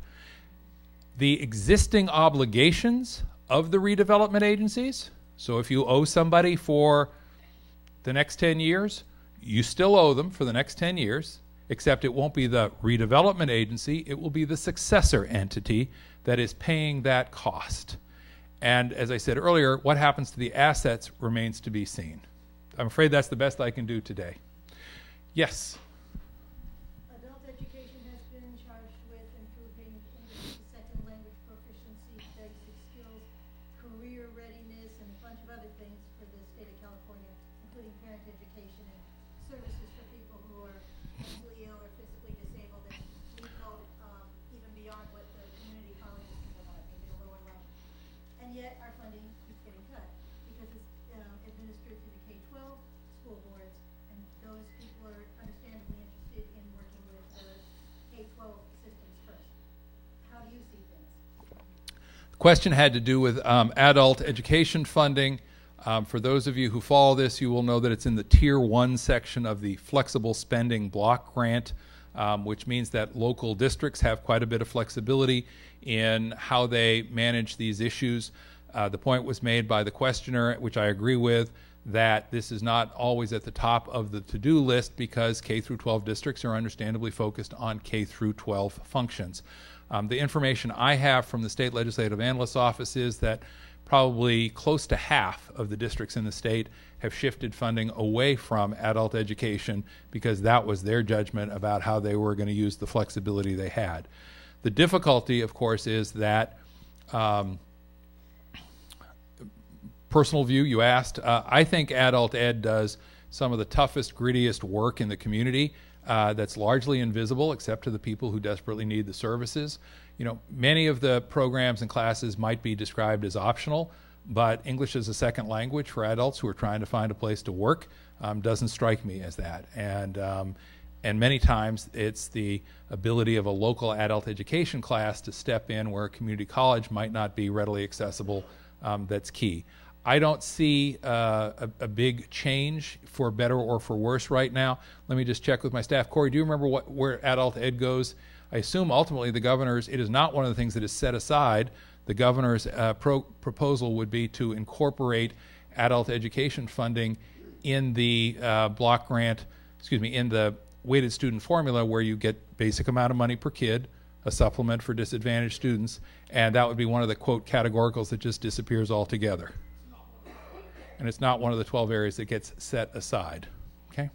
The existing obligations of the redevelopment agencies, so if you owe somebody for the next 10 years, you still owe them for the next 10 years, except it won't be the redevelopment agency, it will be the successor entity that is paying that cost. And as I said earlier, what happens to the assets remains to be seen. I'm afraid that's the best I can do today. Yes? Adult education has been charged with improving English as a second language proficiency, basic skills, career readiness, and a bunch of other things for the state of California, including parent education and services for people who are mentally ill or physically disabled, and we go even beyond what the community colleges can provide, maybe a lower level. And yet our funding keeps getting cut because it's administered through the K-12 school boards, and those people are understandably interested in working with the K-12 systems first. How do you see things? The question had to do with adult education funding. For those of you who follow this, you will know that it's in the Tier 1 section of the Flexible Spending Block Grant, which means that local districts have quite a bit of flexibility in how they manage these issues. The point was made by the questioner, which I agree with, that this is not always at the top of the to-do list because K through 12 districts are understandably focused on K through 12 functions. The information I have from the State Legislative Analyst's Office is that probably close to half of the districts in the state have shifted funding away from adult education because that was their judgment about how they were going to use the flexibility they had. The difficulty, of course, is that personal view, you asked, I think adult ed does some of the toughest, grittiest work in the community that's largely invisible except to the people who desperately need the services. You know, many of the programs and classes might be described as optional, but English as a second language for adults who are trying to find a place to work doesn't strike me as that. And many times it's the ability of a local adult education class to step in where a community college might not be readily accessible that's key. I don't see a big change for better or for worse right now. Let me just check with my staff. Corey, do you remember where adult ed goes? I assume ultimately the governor's, it is not one of the things that is set aside. The governor's proposal would be to incorporate adult education funding in the block grant, in the weighted student formula where you get basic amount of money per kid, a supplement for disadvantaged students, and that would be one of the, quote, categoricals that just disappears altogether. And it's not one of the 12 areas that gets set aside. Okay?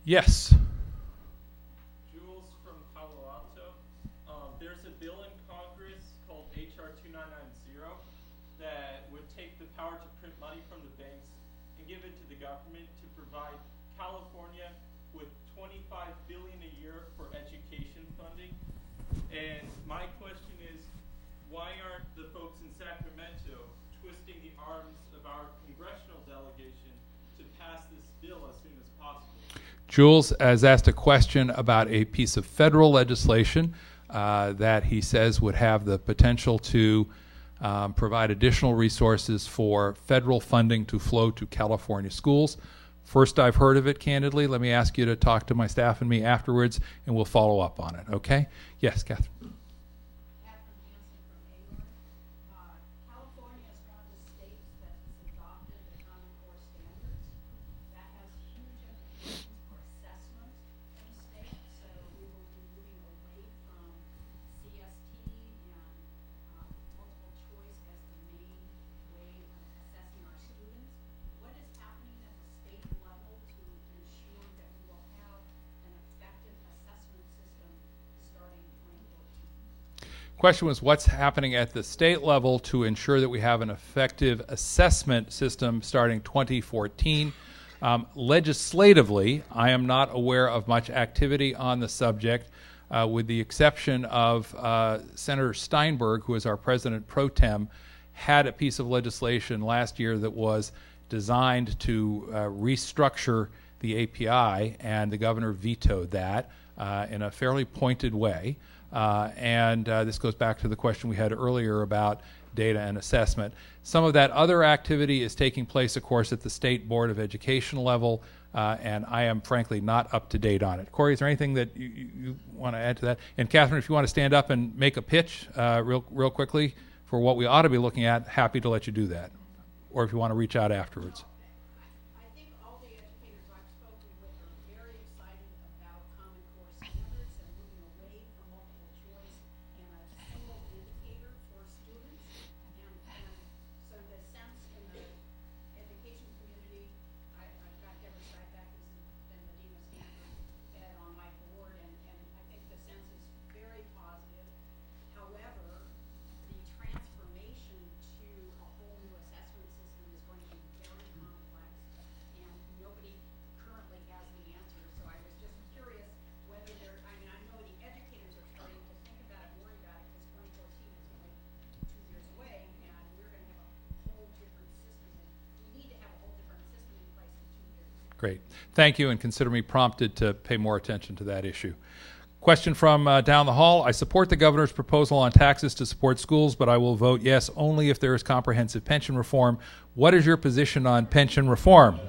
Yes? Jules from Palo Alto. There's a bill in Congress called H.R. 2990 that would take the power to print money from the banks and give it to the government to provide California with $25 billion a year for education funding. And my question is, why aren't the folks in Sacramento twisting the arms of our congressional delegation to pass this bill as soon as possible? Jules has asked a question about a piece of federal legislation that he says would have the potential to provide additional resources for federal funding to flow to California schools. First I've heard of it, candidly. Let me ask you to talk to my staff and me afterwards, and we'll follow up on it, okay? Yes, Catherine. California is one of the states that has adopted the Common Core standards. That has huge implications for assessment in the state, so we will be moving away from CST and multiple choice as the main way of assessing our students. What is happening at the state level to ensure that we will have an effective assessment system starting 2014? Question was, what's happening at the state level to ensure that we have an effective assessment system starting 2014? Legislatively, I am not aware of much activity on the subject, with the exception of Senator Steinberg, who is our president pro tem, had a piece of legislation last year that was designed to restructure the API, and the governor vetoed that in a fairly pointed way. This goes back to the question we had earlier about data and assessment. Some of that other activity is taking place, of course, at the State Board of Education level, and I am frankly not up to date on it. Corey, is there anything that you want to add to that? And Catherine, if you want to stand up and make a pitch real quickly for what we ought to be looking at, happy to let you do that. Or if you want to reach out afterwards. I think all the educators I've spoken with are very excited about Common Core standards and moving away from multiple choice and a single indicator for students. And so the sense in the education community, I've got Deborah Steinbeck, who's been the Dean of Stanford Ed on my board, and I think the sense is very positive. However, the transformation to a whole new assessment system is going to be very complex, and nobody currently has the answer. So I was just curious whether there, I mean, I know the educators are starting to think about it, worry about it, because 2014 is only 2 years away, and we're going to have a whole different system, and we need to have a whole different system in place in 2 years. Great. Thank you, and consider me prompted to pay more attention to that issue. Question from down the hall. I support the governor's proposal on taxes to support schools, but I will vote yes only if there is comprehensive pension reform. What is your position on pension reform?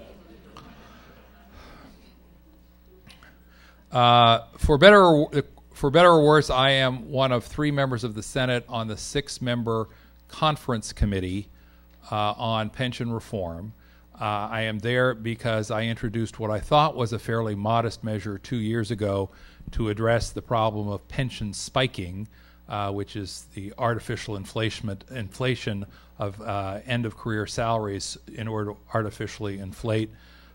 For better or worse, I am one of 3 members of the Senate on the 6-member conference committee on pension reform. I am there because I introduced what I thought was a fairly modest measure 2 years ago to address the problem of pension spiking, which is the artificial inflation of end-of-career salaries in order to artificially inflate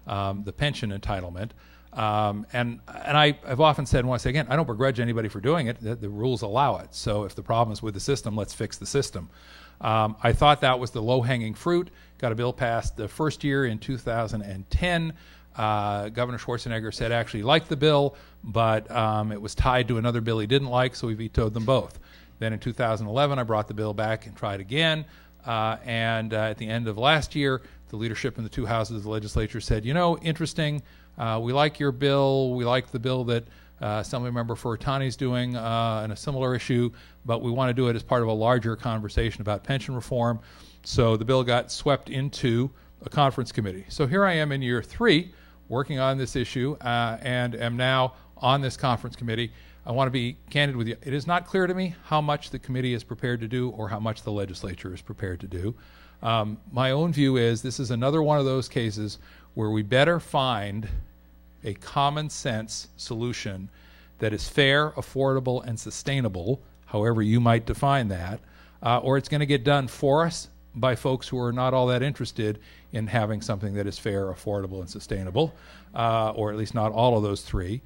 the pension entitlement. And I've often said, and want to say again, I don't begrudge anybody for doing it. The rules allow it. So if the problem is with the system, let's fix the system. I thought that was the low-hanging fruit. Got a bill passed the first year in 2010. Governor Schwarzenegger said actually liked the bill, but it was tied to another bill he didn't like, so he vetoed them both. Then in 2011, I brought the bill back and tried again. And at the end of last year, the leadership in the two houses of the legislature said, you know, interesting, we like your bill, we like the bill that Assemblymember Furutani's doing on a similar issue, but we want to do it as part of a larger conversation about pension reform. So the bill got swept into a conference committee. So here I am in year 3 working on this issue and am now on this conference committee. I want to be candid with you. It is not clear to me how much the committee is prepared to do or how much the legislature is prepared to do. My own view is this is another one of those cases where we better find a common sense solution that is fair, affordable, and sustainable, however you might define that, or it's going to get done for us by folks who are not all that interested in having something that is fair, affordable, and sustainable, or at least not all of those three.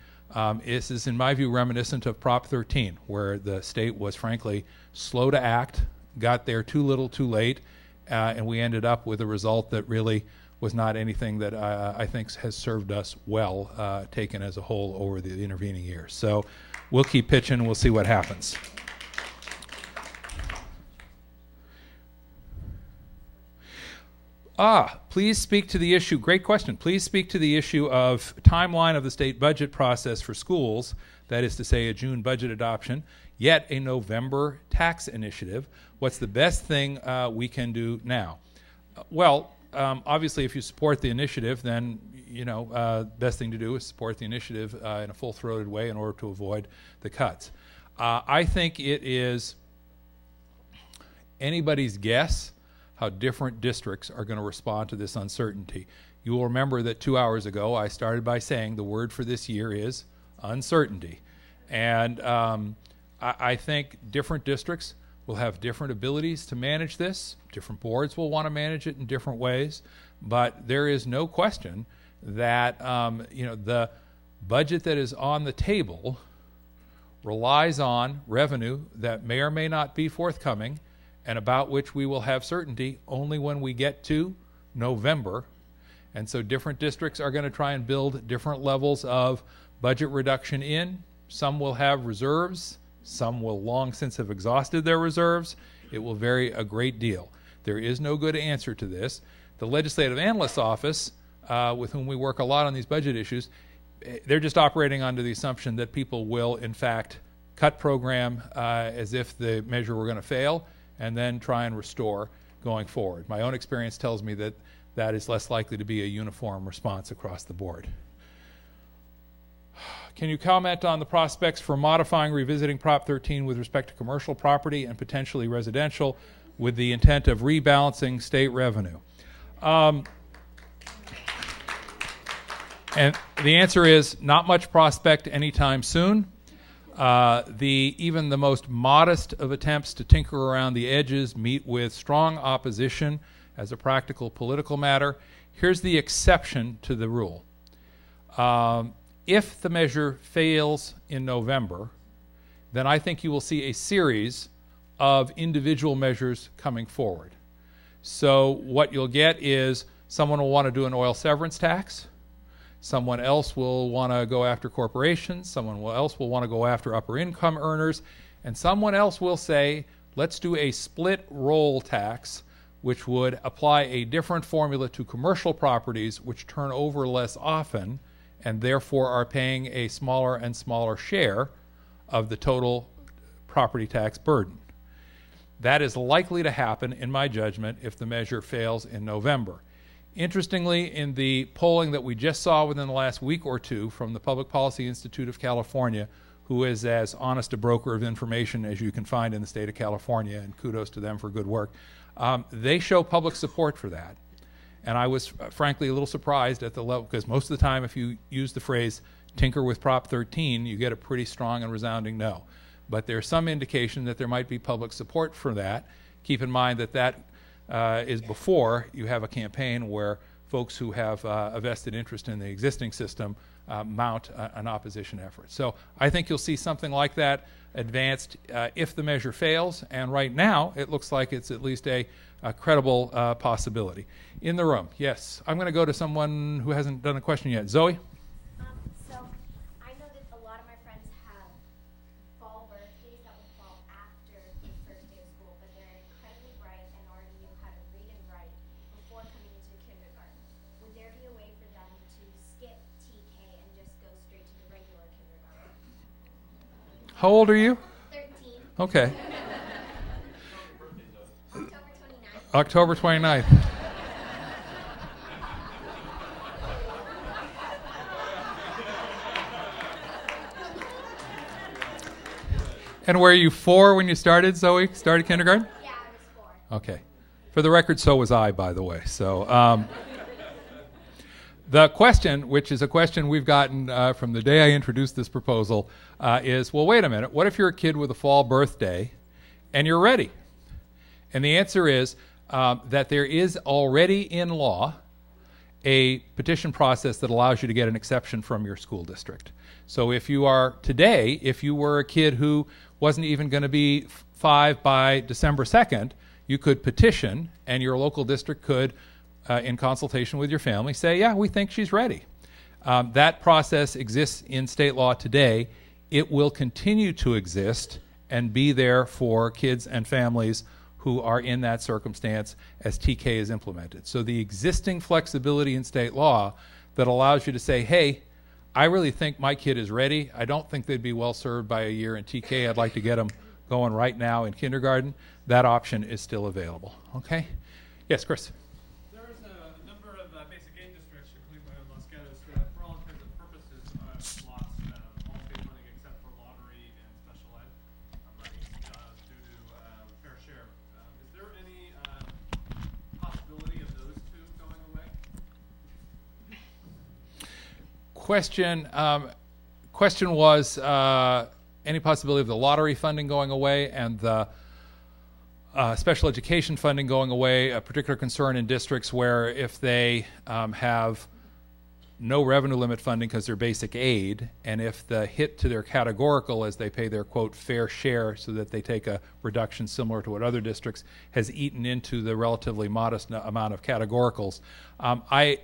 This is, in my view, reminiscent of Prop 13, where the state was, frankly, slow to act, got there too little too late, and we ended up with a result that really was not anything that I think has served us well, taken as a whole over the intervening years. So we'll keep pitching, we'll see what happens. Please speak to the issue, great question, please speak to the issue of timeline of the state budget process for schools, that is to say a June budget adoption, yet a November tax initiative. What's the best thing we can do now? Obviously if you support the initiative, then best thing to do is support the initiative in a full-throated way in order to avoid the cuts. I think it is anybody's guess how different districts are going to respond to this uncertainty. You will remember that 2 hours ago I started by saying the word for this year is uncertainty. And I think different districts will have different abilities to manage this. Different boards will want to manage it in different ways. But there is no question that the budget that is on the table relies on revenue that may or may not be forthcoming and about which we will have certainty only when we get to November. And so different districts are going to try and build different levels of budget reduction in. Some will have reserves. Some will long since have exhausted their reserves. It will vary a great deal. There is no good answer to this. The Legislative Analyst's Office, with whom we work a lot on these budget issues, they're just operating under the assumption that people will, in fact, cut program as if the measure were going to fail, and then try and restore going forward. My own experience tells me that that is less likely to be a uniform response across the board. Can you comment on the prospects for modifying, revisiting Prop 13 with respect to commercial property and potentially residential with the intent of rebalancing state revenue? And the answer is not much prospect anytime soon. Even the most modest of attempts to tinker around the edges meet with strong opposition as a practical political matter. Here's the exception to the rule. If the measure fails in November, then I think you will see a series of individual measures coming forward. So what you'll get is someone will want to do an oil severance tax. Someone else will want to go after corporations. Someone else will want to go after upper income earners. And someone else will say, let's do a split roll tax, which would apply a different formula to commercial properties which turn over less often and therefore are paying a smaller and smaller share of the total property tax burden. That is likely to happen, in my judgment, if the measure fails in November. Interestingly, in the polling that we just saw within the last week or two from the Public Policy Institute of California, who is as honest a broker of information as you can find in the state of California, and kudos to them for good work, they show public support for that. And I was frankly a little surprised at the level, because most of the time if you use the phrase tinker with Prop 13, you get a pretty strong and resounding no. But there's some indication that there might be public support for that. Keep in mind that that is before you have a campaign where folks who have a vested interest in the existing system mount an opposition effort. So I think you'll see something like that advanced if the measure fails, and right now it looks like it's at least a credible possibility. In the room, yes. I'm going to go to someone who hasn't done a question yet. Zoe? So I know that a lot of my friends have fall birthdays that will fall after the first day of school, but they're incredibly bright and already knew how to read and write before coming into kindergarten. Would there be a way for them to skip TK and just go straight to the regular kindergarten? How old are you? 13. Okay. October 29th. October 29th. And were you 4 when you started, Zoe? Started kindergarten? Yeah, I was 4. Okay. For the record, so was I, by the way. So the question, which is a question we've gotten from the day I introduced this proposal, is, well, wait a minute. What if you're a kid with a fall birthday and you're ready? And the answer is that there is already in law a petition process that allows you to get an exception from your school district. So if you are today, if you were a kid who wasn't even going to be 5 by December 2nd, you could petition, and your local district could, in consultation with your family, say, yeah, we think she's ready. That process exists in state law today. It will continue to exist and be there for kids and families who are in that circumstance as TK is implemented. So the existing flexibility in state law that allows you to say, hey, I really think my kid is ready. I don't think they'd be well served by a year in TK. I'd like to get them going right now in kindergarten. That option is still available. Okay? Yes, Chris. There is a number of basic aid districts, including my own Los Gatos, that for all intents and purposes lost all state funding except for lottery and special ed money due to fair share. Is there any possibility of those two going away? Question was any possibility of the lottery funding going away and the special education funding going away, a particular concern in districts where if they have no revenue limit funding because they're basic aid, and if the hit to their categorical as they pay their, quote, fair share so that they take a reduction similar to what other districts has eaten into the relatively modest amount of categoricals.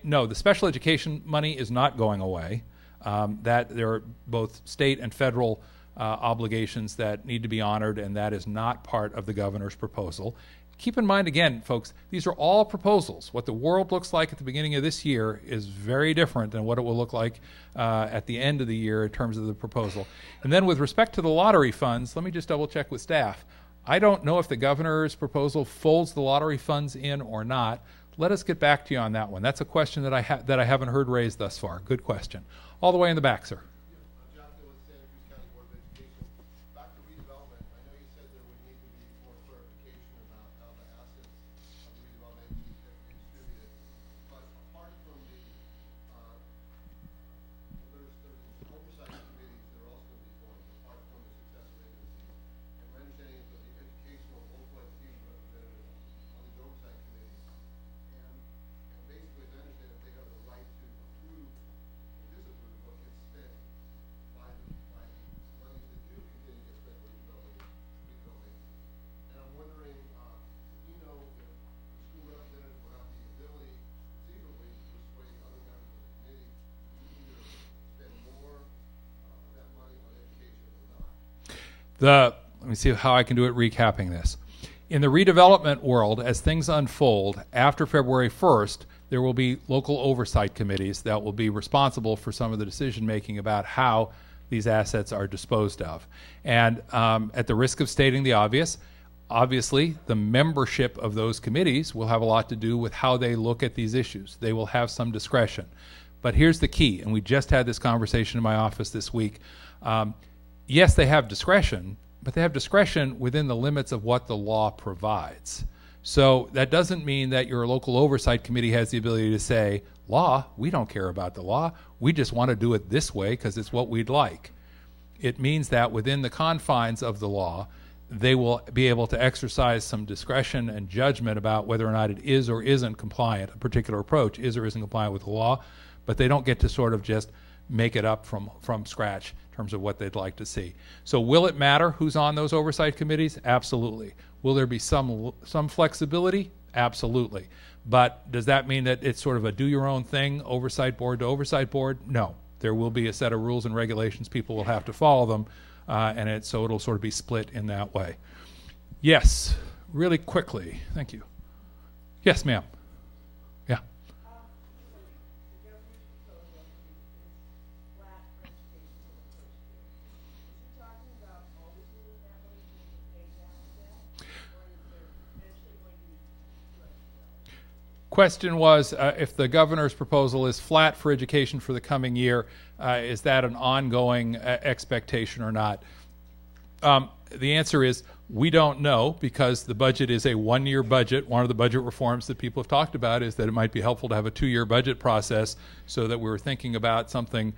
No, the special education money is not going away. That there are both state and federal obligations that need to be honored, and that is not part of the governor's proposal. Keep in mind, again, folks, these are all proposals. What the world looks like at the beginning of this year is very different than what it will look like at the end of the year in terms of the proposal. And then with respect to the lottery funds, let me just double check with staff. I don't know if the governor's proposal folds the lottery funds in or not. Let us get back to you on that one. That's a question that I haven't heard raised thus far. Good question. All the way in the back, sir. Let me see how I can do it recapping this. In the redevelopment world, as things unfold, after February 1st, there will be local oversight committees that will be responsible for some of the decision making about how these assets are disposed of. And at the risk of stating the obvious, obviously the membership of those committees will have a lot to do with how they look at these issues. They will have some discretion. But here's the key, and we just had this conversation in my office this week. Yes, they have discretion, but they have discretion within the limits of what the law provides. So that doesn't mean that your local oversight committee has the ability to say, law, we don't care about the law. We just want to do it this way because it's what we'd like. It means that within the confines of the law, they will be able to exercise some discretion and judgment about whether or not it is or isn't compliant, a particular approach is or isn't compliant with the law, but they don't get to sort of just make it up from scratch in terms of what they'd like to see. So will it matter who's on those oversight committees? Absolutely. Will there be some flexibility? Absolutely. But does that mean that it's sort of a do-your-own thing, oversight board to oversight board? No. There will be a set of rules and regulations. People will have to follow them, so it'll sort of be split in that way. Yes, really quickly. Thank you. Yes, ma'am. Yeah. Question was, if the governor's proposal is flat for education for the coming year, is that an ongoing expectation or not? The answer is we don't know, because the budget is a one-year budget. One of the budget reforms that people have talked about is that it might be helpful to have a two-year budget process so that we were thinking about something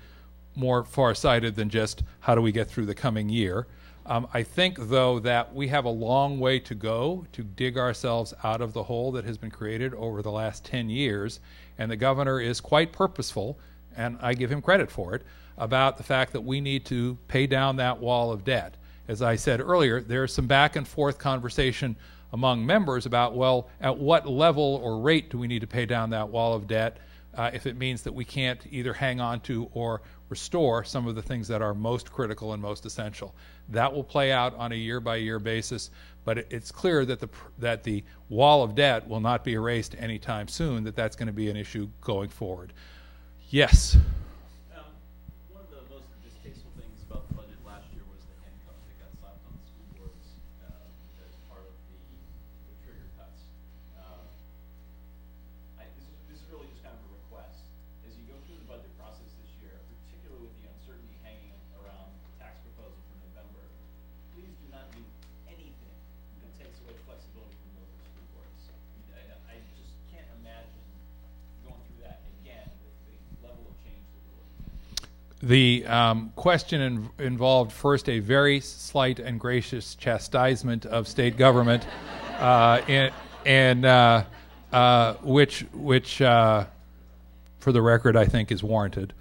more far-sighted than just how do we get through the coming year. I think, though, that we have a long way to go to dig ourselves out of the hole that has been created over the last 10 years, and the governor is quite purposeful, and I give him credit for it, about the fact that we need to pay down that wall of debt. As I said earlier, there's some back and forth conversation among members about, well, at what level or rate do we need to pay down that wall of debt if it means that we can't either hang on to or restore some of the things that are most critical and most essential. That will play out on a year-by-year basis, but it's clear that the wall of debt will not be erased anytime soon, that's going to be an issue going forward. Yes? One of the most distasteful things about the budget last year was the handcuff that got slapped on the school boards as part of the trigger cuts. This is really just kind of a request. As you go through the budget process this year, particularly with the uncertainty hanging around the tax proposal for November, please do not do anything that takes away flexibility from local school boards. I just can't imagine going through that again with the level of change that we're looking at. The question involved first a very slight and gracious chastisement of state government, which for the record, I think is warranted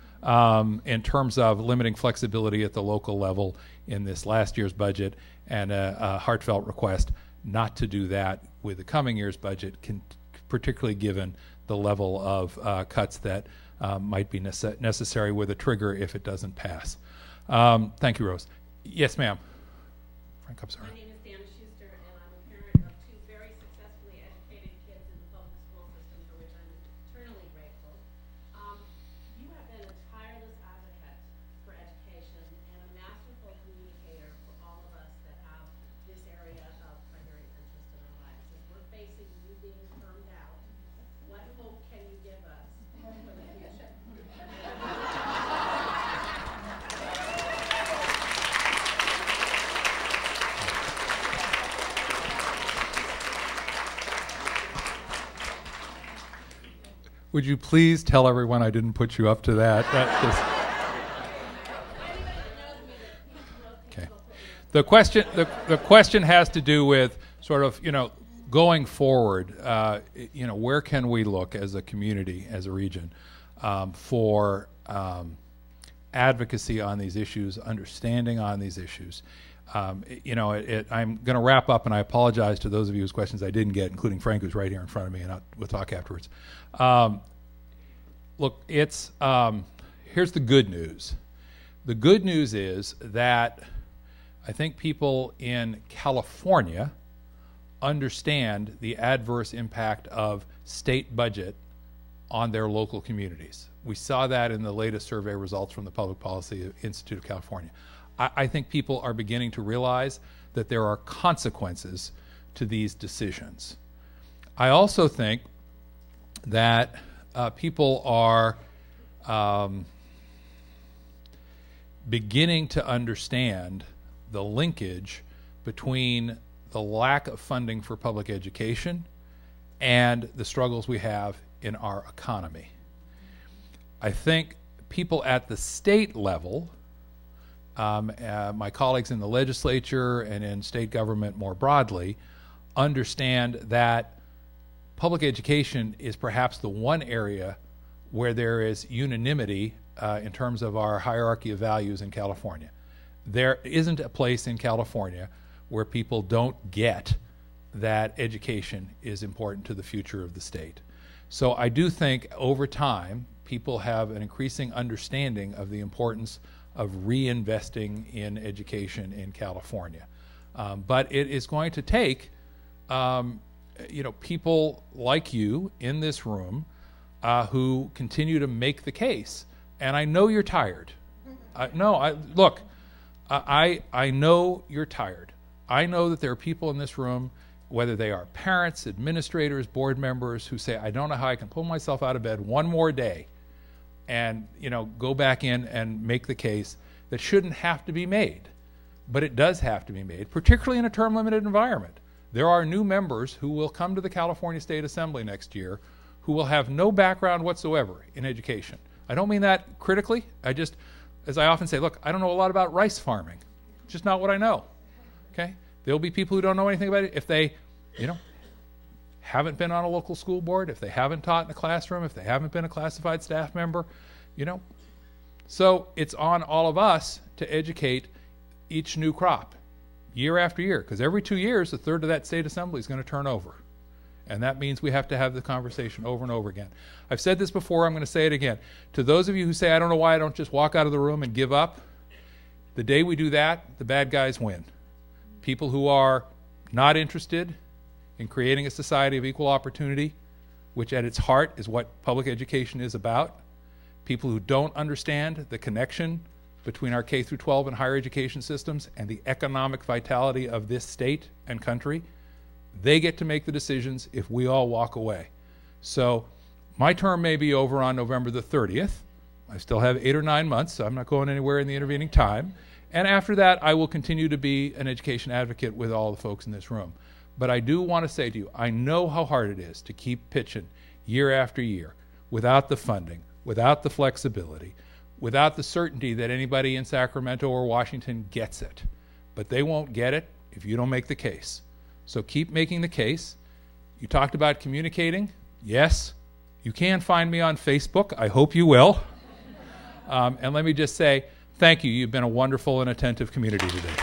in terms of limiting flexibility at the local level in this last year's budget, and a heartfelt request not to do that with the coming year's budget, particularly given the level of cuts that might be necessary with a trigger if it doesn't pass. Thank you, Rose. Yes, ma'am. Frank, I'm sorry. My name is Dana Schuster, and I'm a parent of two very successfully educated kids in the public school system, for which I'm eternally grateful. You have been a tireless advocate for education and a masterful communicator for all of us that have this area of primary interest in our lives. As we're facing you being termed out, what hope can you give us for the future? Would you please tell everyone I didn't put you up to that? Okay. The question has to do with sort of, going forward, where can we look as a community, as a region, for advocacy on these issues, understanding on these issues. I'm going to wrap up, and I apologize to those of you whose questions I didn't get, including Frank, who's right here in front of me, and we'll talk afterwards. Look, here's the good news. The good news is that I think people in California understand the adverse impact of state budget on their local communities. We saw that in the latest survey results from the Public Policy Institute of California. I think people are beginning to realize that there are consequences to these decisions. I also think that people are beginning to understand the linkage between the lack of funding for public education and the struggles we have in our economy. I think people at the state level, my colleagues in the legislature and in state government more broadly, understand that public education is perhaps the one area where there is unanimity in terms of our hierarchy of values in California. There isn't a place in California where people don't get that education is important to the future of the state. So I do think over time people have an increasing understanding of the importance of reinvesting in education in California. But it is going to take people like you in this room who continue to make the case. And I know you're tired. Look, I know you're tired. I know that there are people in this room, whether they are parents, administrators, board members, who say, I don't know how I can pull myself out of bed one more day and go back in and make the case that shouldn't have to be made. But it does have to be made, particularly in a term-limited environment. There are new members who will come to the California State Assembly next year who will have no background whatsoever in education. I don't mean that critically. As I often say, look, I don't know a lot about rice farming. It's just not what I know. Okay? There'll be people who don't know anything about it if they, haven't been on a local school board, if they haven't taught in a classroom, if they haven't been a classified staff member, So it's on all of us to educate each new crop year after year, because every 2 years, a third of that state assembly is going to turn over. And that means we have to have the conversation over and over again. I've said this before, I'm going to say it again. To those of you who say, I don't know why I don't just walk out of the room and give up, the day we do that, the bad guys win. People who are not interested in creating a society of equal opportunity, which at its heart is what public education is about, people who don't understand the connection between our K through 12 and higher education systems and the economic vitality of this state and country, they get to make the decisions if we all walk away. So my term may be over on November the 30th. I still have 8 or 9 months, so I'm not going anywhere in the intervening time. And after that, I will continue to be an education advocate with all the folks in this room. But I do want to say to you, I know how hard it is to keep pitching year after year without the funding, without the flexibility, without the certainty that anybody in Sacramento or Washington gets it. But they won't get it if you don't make the case. So keep making the case. You talked about communicating. Yes, you can find me on Facebook. I hope you will. And let me just say, thank you. You've been a wonderful and attentive community today.